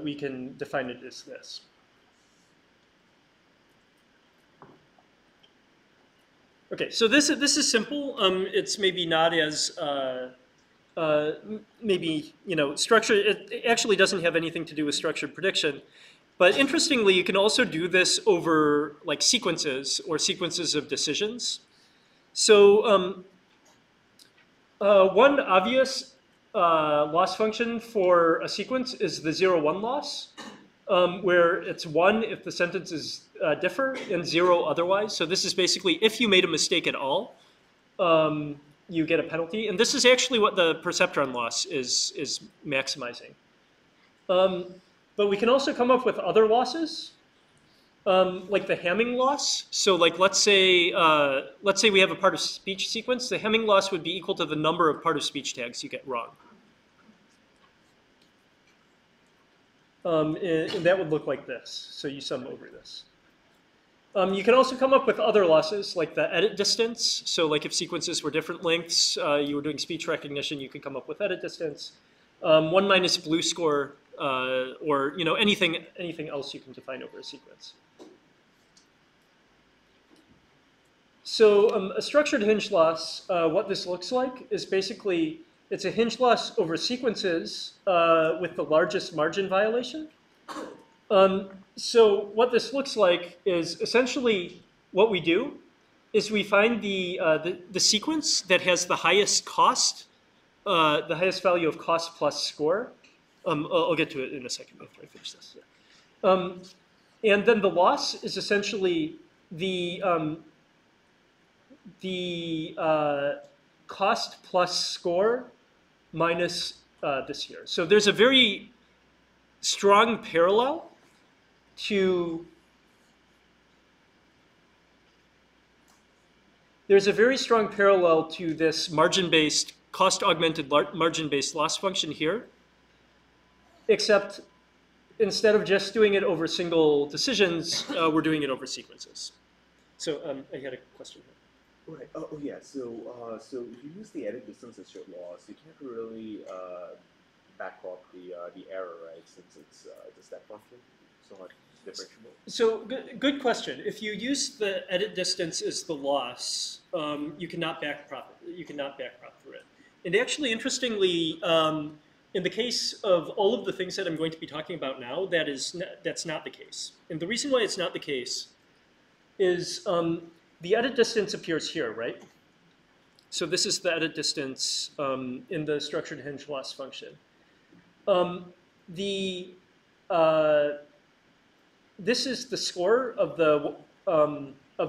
A: We can define it as this. Okay, so this is simple. It's maybe not as structured. It actually doesn't have anything to do with structured prediction. But interestingly, you can also do this over like sequences or sequences of decisions. So one obvious loss function for a sequence is the 0-1 loss, where it's 1 if the sentences differ and 0 otherwise. So this is basically if you made a mistake at all, you get a penalty. And this is actually what the perceptron loss is maximizing. But we can also come up with other losses, like the Hamming loss. So like let's say we have a part of speech sequence. The Hamming loss would be equal to the number of part of speech tags you get wrong. And that would look like this. So you sum over this. You can also come up with other losses, like the edit distance. So like if sequences were different lengths, you were doing speech recognition, you could come up with edit distance. 1 minus blue score, or anything else you can define over a sequence. So a structured hinge loss, what this looks like is basically it's a hinge loss over sequences with the largest margin violation. So what this looks like is essentially what we do is we find the sequence that has the highest cost, the highest value of cost plus score. I'll get to it in a second after I finish this. Yeah. And then the loss is essentially the cost plus score minus this here. So there's a very strong parallel to this margin-based, cost-augmented margin-based loss function here, except instead of just doing it over single decisions, we're doing it over sequences. So I had a question here.
F: Right. Oh yeah. So if you use the edit distance as your loss, you can't really backprop the error, right? Since it's a step function, so much differentiable.
A: So good question. If you use the edit distance as the loss, you cannot backprop. You cannot backprop through it. And actually, interestingly, in the case of all of the things that I'm going to be talking about now, that's not the case. And the reason why it's not the case is the edit distance appears here, right? So this is the edit distance in the structured hinge loss function. This is the score of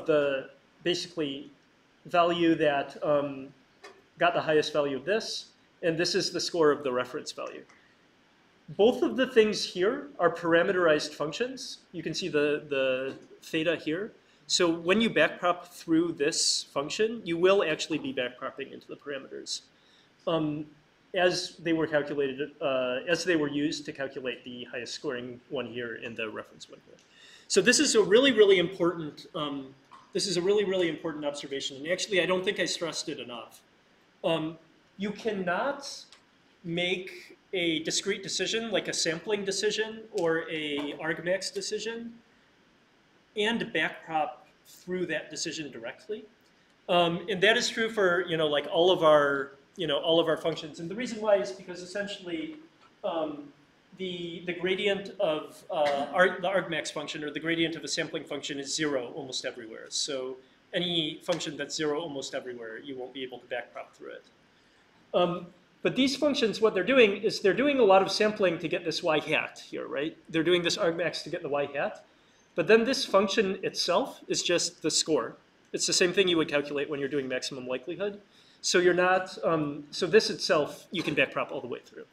A: the basically value that got the highest value of this, and this is the score of the reference value. Both of the things here are parameterized functions. You can see the theta here. So when you backprop through this function, you will actually be backpropping into the parameters as they were calculated, as they were used to calculate the highest scoring one here and the reference one here. So this is a really, really important. This is a really, really important observation, and actually, I don't think I stressed it enough. You cannot make a discrete decision, like a sampling decision or a argmax decision, and backprop through that decision directly. And that is true for like all of our functions. And the reason why is because essentially the gradient of the argmax function or the gradient of a sampling function is 0 almost everywhere. So any function that's 0 almost everywhere, you won't be able to backprop through it. But these functions, what they're doing is they're doing a lot of sampling to get this y hat here, right? They're doing this argmax to get the y hat. But then this function itself is just the score. It's the same thing you would calculate when you're doing maximum likelihood. So you're not, so this itself, you can backprop all the way through.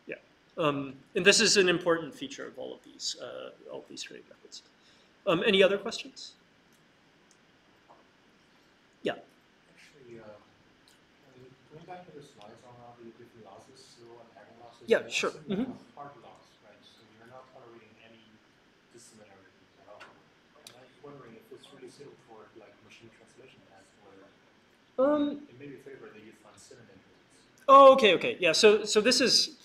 A: Yeah. And this is an important feature of all of these training methods. Any other questions? Yeah.
G: Actually, going back to the slides on all the different losses, zero and having losses.
A: Yeah, sure.
G: Hard loss, right? So you're not tolerating any dissimilarities at all. And I was wondering if it's really suitable for like machine translation tasks where it may be favored that you find synonym words.
A: Oh, okay. Yeah. So this is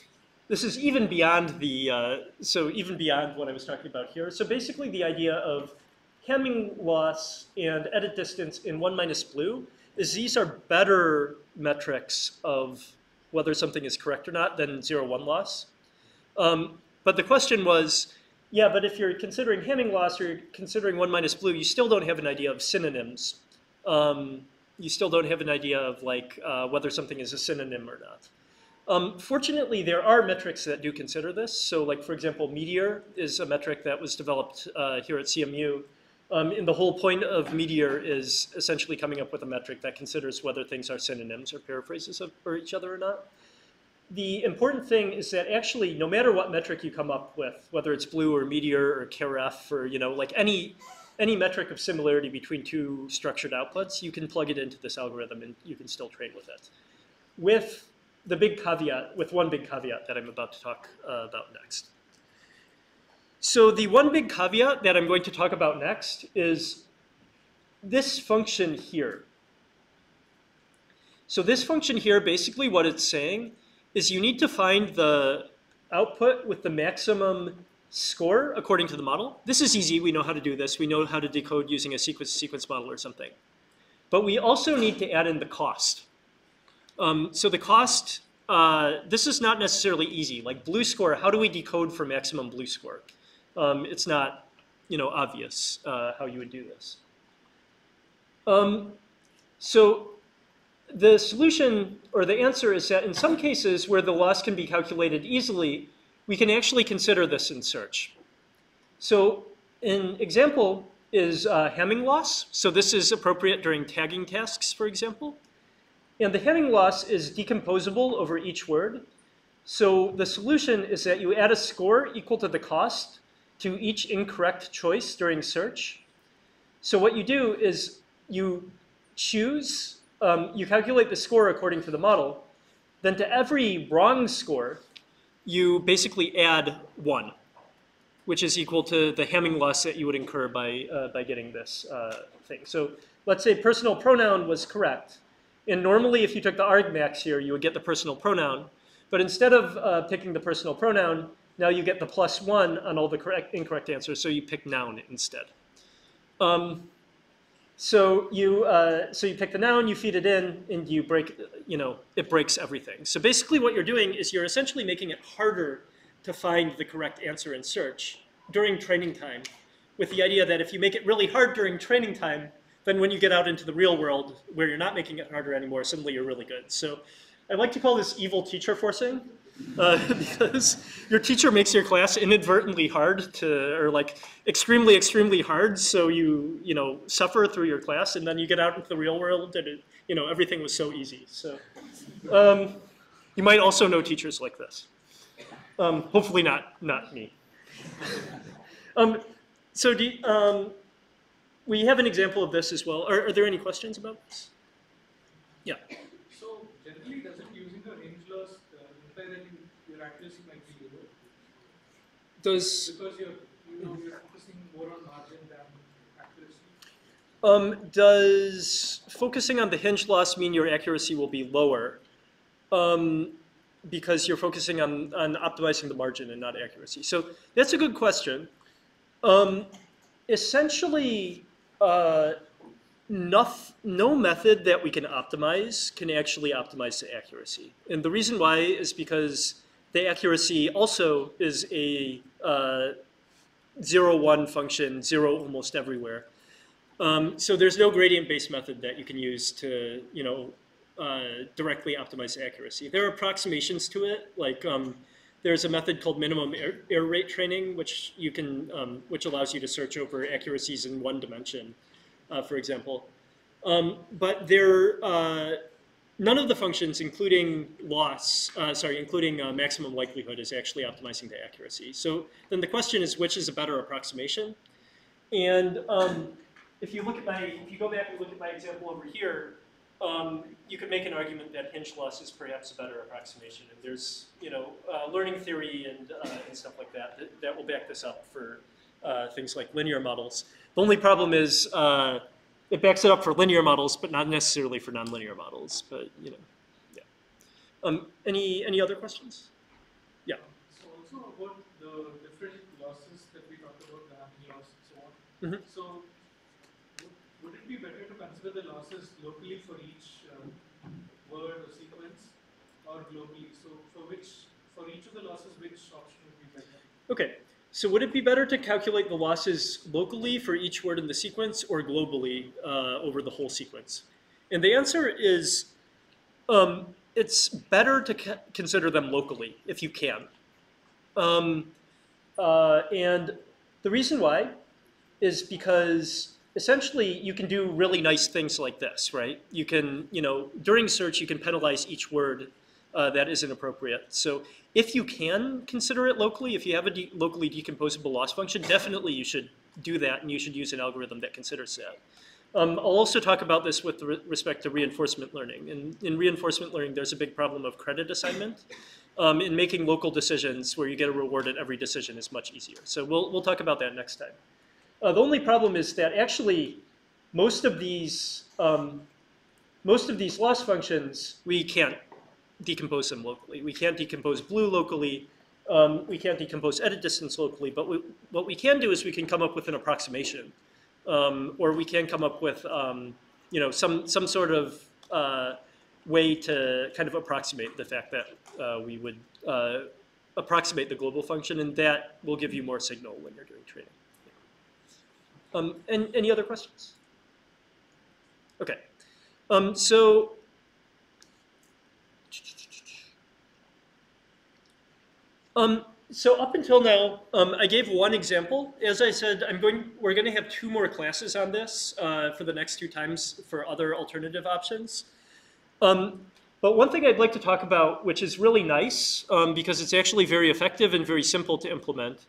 A: even beyond the even beyond what I was talking about here. So basically, the idea of Hamming loss and edit distance in 1 minus blue is these are better metrics of whether something is correct or not than 0-1 loss. But the question was, yeah, but if you're considering Hamming loss or you're considering 1 minus blue, you still don't have an idea of synonyms. You still don't have an idea of like whether something is a synonym or not. Fortunately, there are metrics that do consider this. So like, for example, Meteor is a metric that was developed here at CMU. And the whole point of Meteor is essentially coming up with a metric that considers whether things are synonyms or paraphrases for each other or not. The important thing is that actually, no matter what metric you come up with, whether it's Blue or Meteor or KRF or like any metric of similarity between two structured outputs, you can plug it into this algorithm and you can still train with it. With the big caveat, with one big caveat that I'm about to talk about next. So the one big caveat that I'm going to talk about next is this function here. So this function here, basically what it's saying is you need to find the output with the maximum score according to the model. This is easy. We know how to do this. We know how to decode using a sequence model or something. But we also need to add in the cost. So the cost, this is not necessarily easy. Like blue score, how do we decode for maximum blue score? It's not, obvious how you would do this. So the solution or the answer is that in some cases where the loss can be calculated easily, we can actually consider this in search. So an example is Hamming loss. So this is appropriate during tagging tasks, for example. And the Hamming loss is decomposable over each word. So the solution is that you add a score equal to the cost to each incorrect choice during search. So what you do is you choose, you calculate the score according to the model. Then to every wrong score, you basically add 1, which is equal to the Hamming loss that you would incur by getting this thing. So let's say personal pronoun was correct. And normally if you took the argmax here, you would get the personal pronoun. But instead of picking the personal pronoun, now you get the +1 on all the incorrect answers, so you pick noun instead. So you pick the noun, you feed it in, and you break, it breaks everything. So basically what you're doing is you're essentially making it harder to find the correct answer in search during training time, with the idea that if you make it really hard during training time, then when you get out into the real world where you're not making it harder anymore, suddenly you're really good. So I like to call this evil teacher forcing, because your teacher makes your class inadvertently hard or like extremely, extremely hard, so you suffer through your class, and then you get out into the real world and everything was so easy. So you might also know teachers like this. Hopefully not me. So we have an example of this as well. Are there any questions about this? Yeah.
B: So generally, does it using the hinge loss imply that your accuracy might be lower? Because you're focusing more on margin than accuracy?
A: Does focusing on the hinge loss mean your accuracy will be lower? Because you're focusing on optimizing the margin and not accuracy. So that's a good question. Essentially, no method that we can optimize can actually optimize the accuracy. And the reason why is because the accuracy also is a 0-1 function, 0 almost everywhere. So there's no gradient-based method that you can use to, directly optimize the accuracy. There are approximations to it, like there's a method called minimum error rate training, which you can, which allows you to search over accuracies in one dimension, for example. But none of the functions, including loss, including maximum likelihood, is actually optimizing the accuracy. So then the question is, which is a better approximation? And if you go back and look at my example over here, you could make an argument that hinge loss is perhaps a better approximation. And there's, learning theory and stuff like that will back this up for things like linear models. The only problem is it backs it up for linear models, but not necessarily for nonlinear models. But yeah. Any other questions? Yeah.
B: So also about the different losses that we talked about, the Hamilton loss and so on.
A: Mm-hmm.
B: So would it be better to consider the losses locally for each word or sequence, or globally? So for each of the losses, which option would be better? Okay. So would it be better to calculate the losses locally for each word in the sequence or globally over the whole sequence? And the answer is it's better to consider them locally if you can. And the reason why is because essentially you can do really nice things like this, right? You can, during search, you can penalize each word that isn't appropriate. So if you can consider it locally, if you have a locally decomposable loss function, definitely you should do that, and you should use an algorithm that considers that. I'll also talk about this with respect to reinforcement learning. And in reinforcement learning, there's a big problem of credit assignment. In making local decisions where you get a reward at every decision is much easier. So we'll talk about that next time. The only problem is that actually most of these loss functions, we can't decompose them locally. We can't decompose blue locally. We can't decompose edit distance locally. But what we can do is we can come up with an approximation, or we can come up with some sort of way to kind of approximate the fact that we would approximate the global function, and that will give you more signal when you're doing training. And any other questions? Okay. So up until now, I gave one example. As I said, we're going to have 2 more classes on this for the next 2 times for other alternative options. But one thing I'd like to talk about, which is really nice because it's actually very effective and very simple to implement,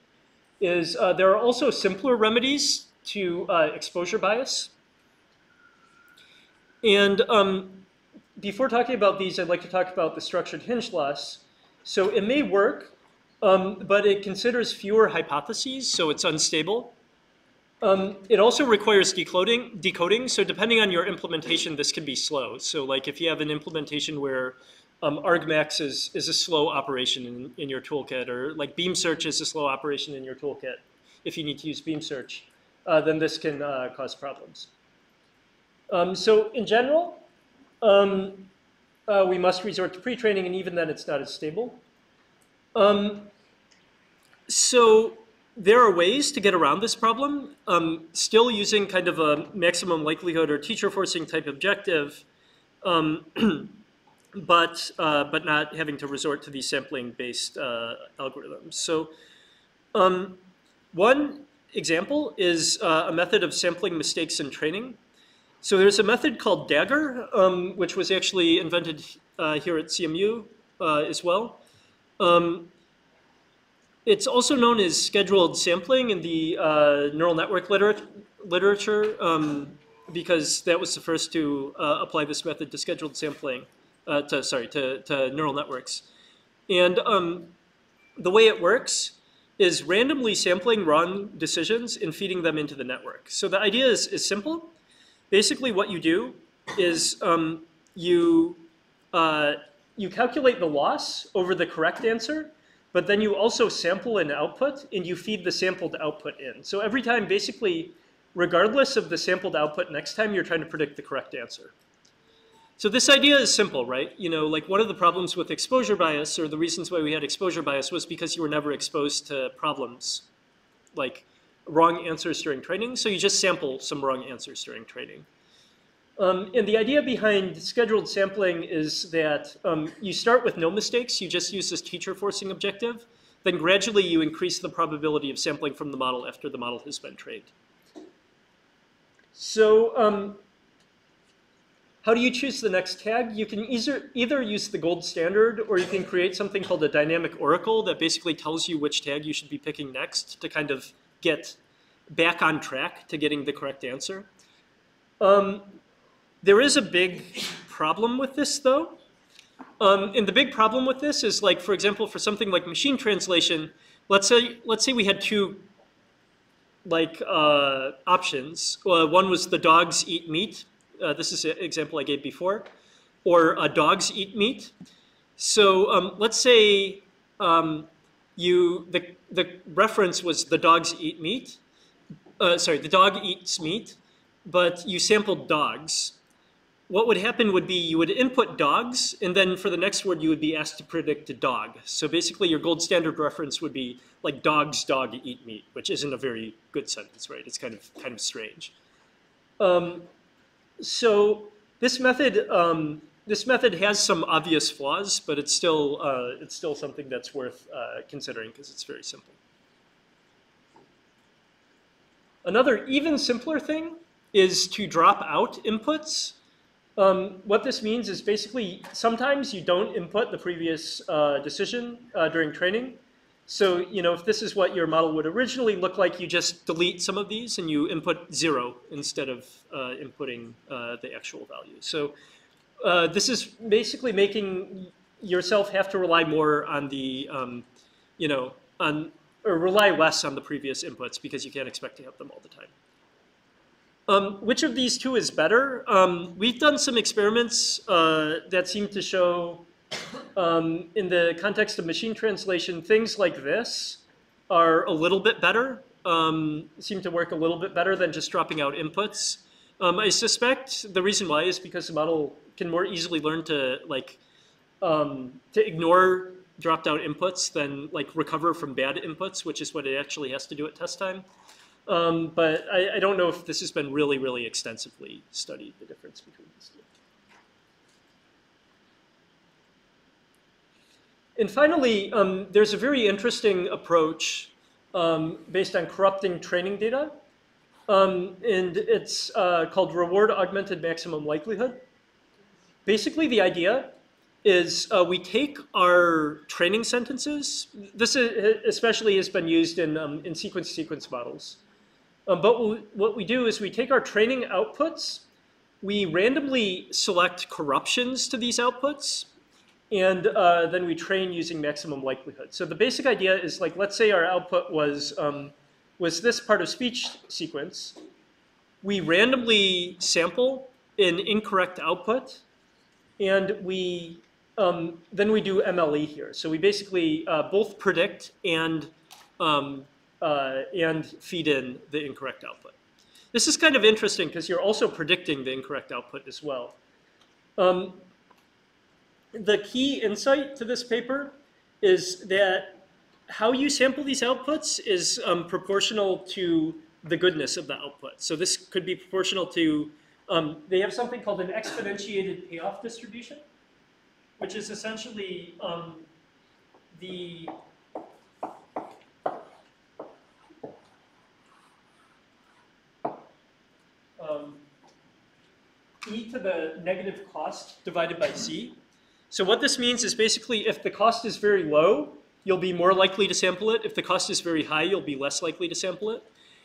B: is there are also simpler remedies to exposure bias. And before talking about these, I'd like to talk about the structured hinge loss. So it may work, but it considers fewer hypotheses, so it's unstable. It also requires decoding, so depending on your implementation, this can be slow. So like if you have an implementation where argmax is a slow operation in your toolkit, or like beam search is a slow operation in your toolkit, if you need to use beam search, then this can cause problems. So in general, we must resort to pre-training, and even then it's not as stable. So there are ways to get around this problem, still using kind of a maximum likelihood or teacher forcing type objective, but not having to resort to these sampling-based algorithms. So one example is a method of sampling mistakes in training. So there's a method called Dagger, which was actually invented here at CMU as well. It's also known as scheduled sampling in the neural network literature because that was the first to apply this method to scheduled sampling, to neural networks. And the way it works is randomly sampling wrong decisions and feeding them into the network. So the idea is simple. Basically what you do is you calculate the loss over the correct answer, but then you also sample an output and you feed the sampled output in. So every time, basically, regardless of the sampled output, next time you're trying to predict the correct answer. So this idea is simple, right? You know, like one of the problems with exposure bias, or the reasons why we had exposure bias, was because you were never exposed to problems like wrong answers during training. So you just sample some wrong answers during training. And the idea behind scheduled sampling is that you start with no mistakes. You just use this teacher forcing objective. Then gradually you increase the probability of sampling from the model after the model has been trained. So how do you choose the next tag? You can either use the gold standard, or you can create something called a dynamic oracle that basically tells you which tag you should be picking next to kind of get back on track to getting the correct answer. There is a big problem with this, though. And the big problem with this is, like, for example, for something like machine translation, let's say we had two options. One was the dogs eat meat. This is an example I gave before. Or dogs eat meat. So let's say the reference was the dogs eat meat. The dog eats meat, but you sampled dogs. What would happen would be you would input dogs, and then for the next word you would be asked to predict a dog. So basically your gold standard reference would be like dogs dog eat meat, which isn't a very good sentence, right? It's kind of strange. So this method has some obvious flaws, but it's still something that's worth considering because it's very simple. Another even simpler thing is to drop out inputs. What this means is basically sometimes you don't input the previous decision during training. So, you know, if this is what your model would originally look like, you just delete some of these and you input 0 instead of inputting the actual value. So this is basically making yourself have to rely more on the, or rely less on the previous inputs because you can't expect to have them all the time. Which of these two is better? We've done some experiments that seem to show, in the context of machine translation, things like this are a little bit better, seem to work a little bit better than just dropping out inputs. I suspect the reason why is because the model can more easily learn to ignore dropped out inputs than recover from bad inputs, which is what it actually has to do at test time. But I don't know if this has been really, really extensively studied, the difference between these two. And finally, there's a very interesting approach based on corrupting training data. And it's called reward augmented maximum likelihood. Basically, the idea is we take our training sentences. This especially has been used in sequence-to-sequence models. But what we do is we take our training outputs, we randomly select corruptions to these outputs, and then we train using maximum likelihood. So the basic idea is, let's say our output was this part of speech sequence. We randomly sample an incorrect output, and then we do MLE here. So we basically both predict and feed in the incorrect output. This is kind of interesting because you're also predicting the incorrect output as well. The key insight to this paper is that how you sample these outputs is proportional to the goodness of the output. So this could be proportional to, they have something called an exponentiated payoff distribution, which is essentially the e to the negative cost divided by c. So what this means is basically if the cost is very low, you'll be more likely to sample it. If the cost is very high, you'll be less likely to sample it.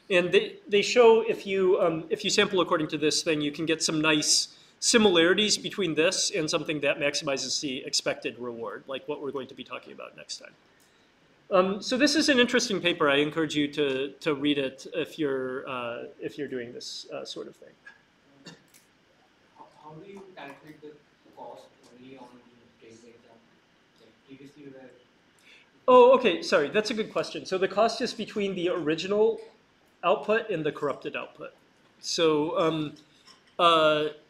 B: And they show if you sample according to this thing, you can get some nice similarities between this and something that maximizes the expected reward, like what we're going to be talking about next time. So this is an interesting paper. I encourage you to read it if you're doing this sort of thing.
H: How do you calculate the cost only on the case exam? Like previously, where
B: Oh, okay, sorry, that's a good question. So the cost is between the original output and the corrupted output. So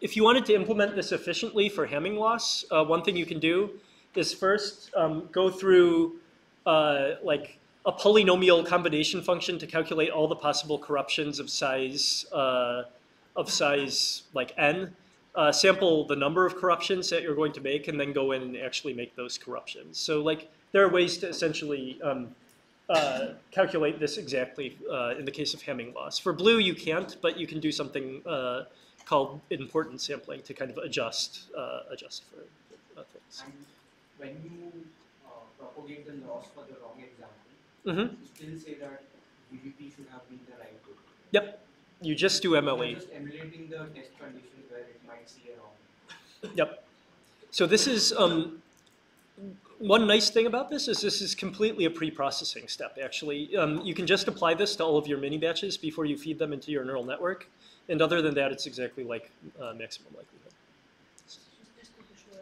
B: if you wanted to implement this efficiently for Hamming loss, one thing you can do is first go through like a polynomial combination function to calculate all the possible corruptions of size like n. Sample the number of corruptions that you're going to make, and then go in and actually make those corruptions. So like there are ways to essentially calculate this exactly in the case of Hamming loss. For blue, you can't, but you can do something called importance sampling to kind of adjust for things.
H: and when you propagate the loss for the wrong example,
B: Mm-hmm.
H: you still say that VVP should have been the right group.
B: Yep, you just do
H: You're
B: MLE.
H: just emulating the test conditions where it might see a wrong.
B: Yep. So this is one nice thing about this is completely a pre-processing step. Actually, you can just apply this to all of your mini batches before you feed them into your neural network, and other than that, it's exactly like maximum likelihood.
E: Just to be sure,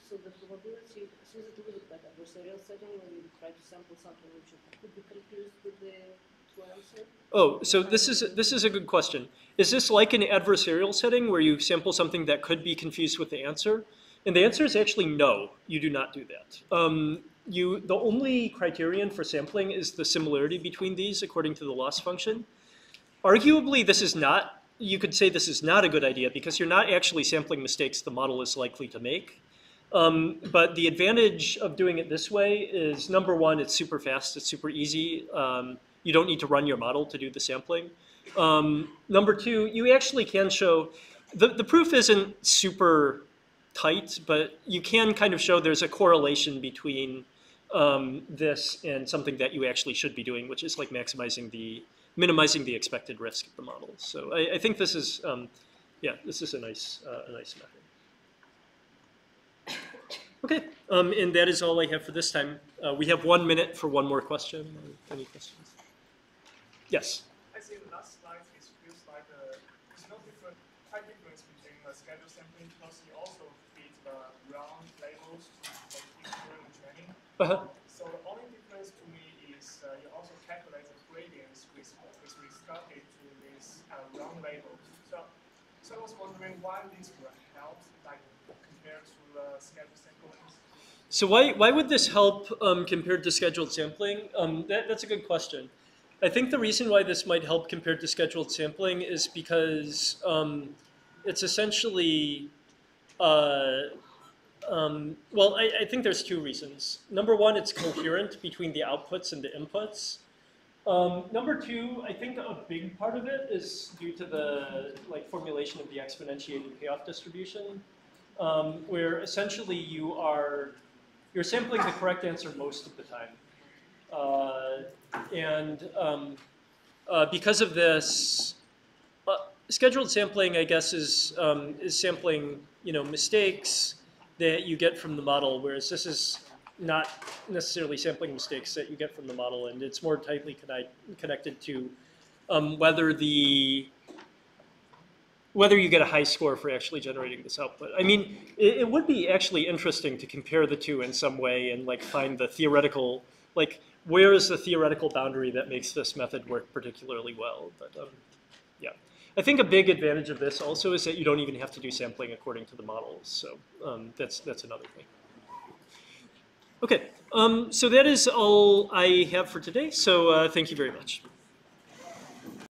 E: so the probability, so is it a little bit like adversarial setting where you try to sample something which could be confused with the true answer?
B: Oh, so this is a good question. Is this like an adversarial setting where you sample something that could be confused with the answer? And the answer is actually no, you do not do that. The only criterion for sampling is the similarity between these according to the loss function. Arguably, this is not, you could say this is not a good idea because you're not actually sampling mistakes the model is likely to make. But the advantage of doing it this way is, number one, it's super fast, it's super easy. You don't need to run your model to do the sampling. Number two, you actually can show, the proof isn't super tight, but you can kind of show there's a correlation between this and something that you actually should be doing, which is like minimizing the expected risk of the model. So I think this is, yeah, this is a nice method. Okay, and that is all I have for this time. We have 1 minute for one more question. Any questions? Yes.
I: I see the last slide, it feels like there's no quite difference between the schedule sampling because you also feed the round labels during the training. So the only difference to me is you also calculate the gradients with regard to these round labels. So I was wondering why this would help, like compared to the schedule sampling.
B: So why would this help compared to scheduled sampling? That's a good question. I think the reason why this might help compared to scheduled sampling is because it's essentially, well, I think there's two reasons. Number one, it's coherent between the outputs and the inputs. Number two, I think a big part of it is due to the formulation of the exponentiated payoff distribution, where essentially you're sampling the correct answer most of the time. Because of this, scheduled sampling, I guess, is sampling mistakes that you get from the model, whereas this is not necessarily sampling mistakes that you get from the model, and it's more tightly connected to whether you get a high score for actually generating this output. I mean, it would be actually interesting to compare the two in some way and find the theoretical, where is the theoretical boundary that makes this method work particularly well? But yeah. I think a big advantage of this also is that you don't even have to do sampling according to the models. So that's another thing. Okay, so that is all I have for today. So thank you very much.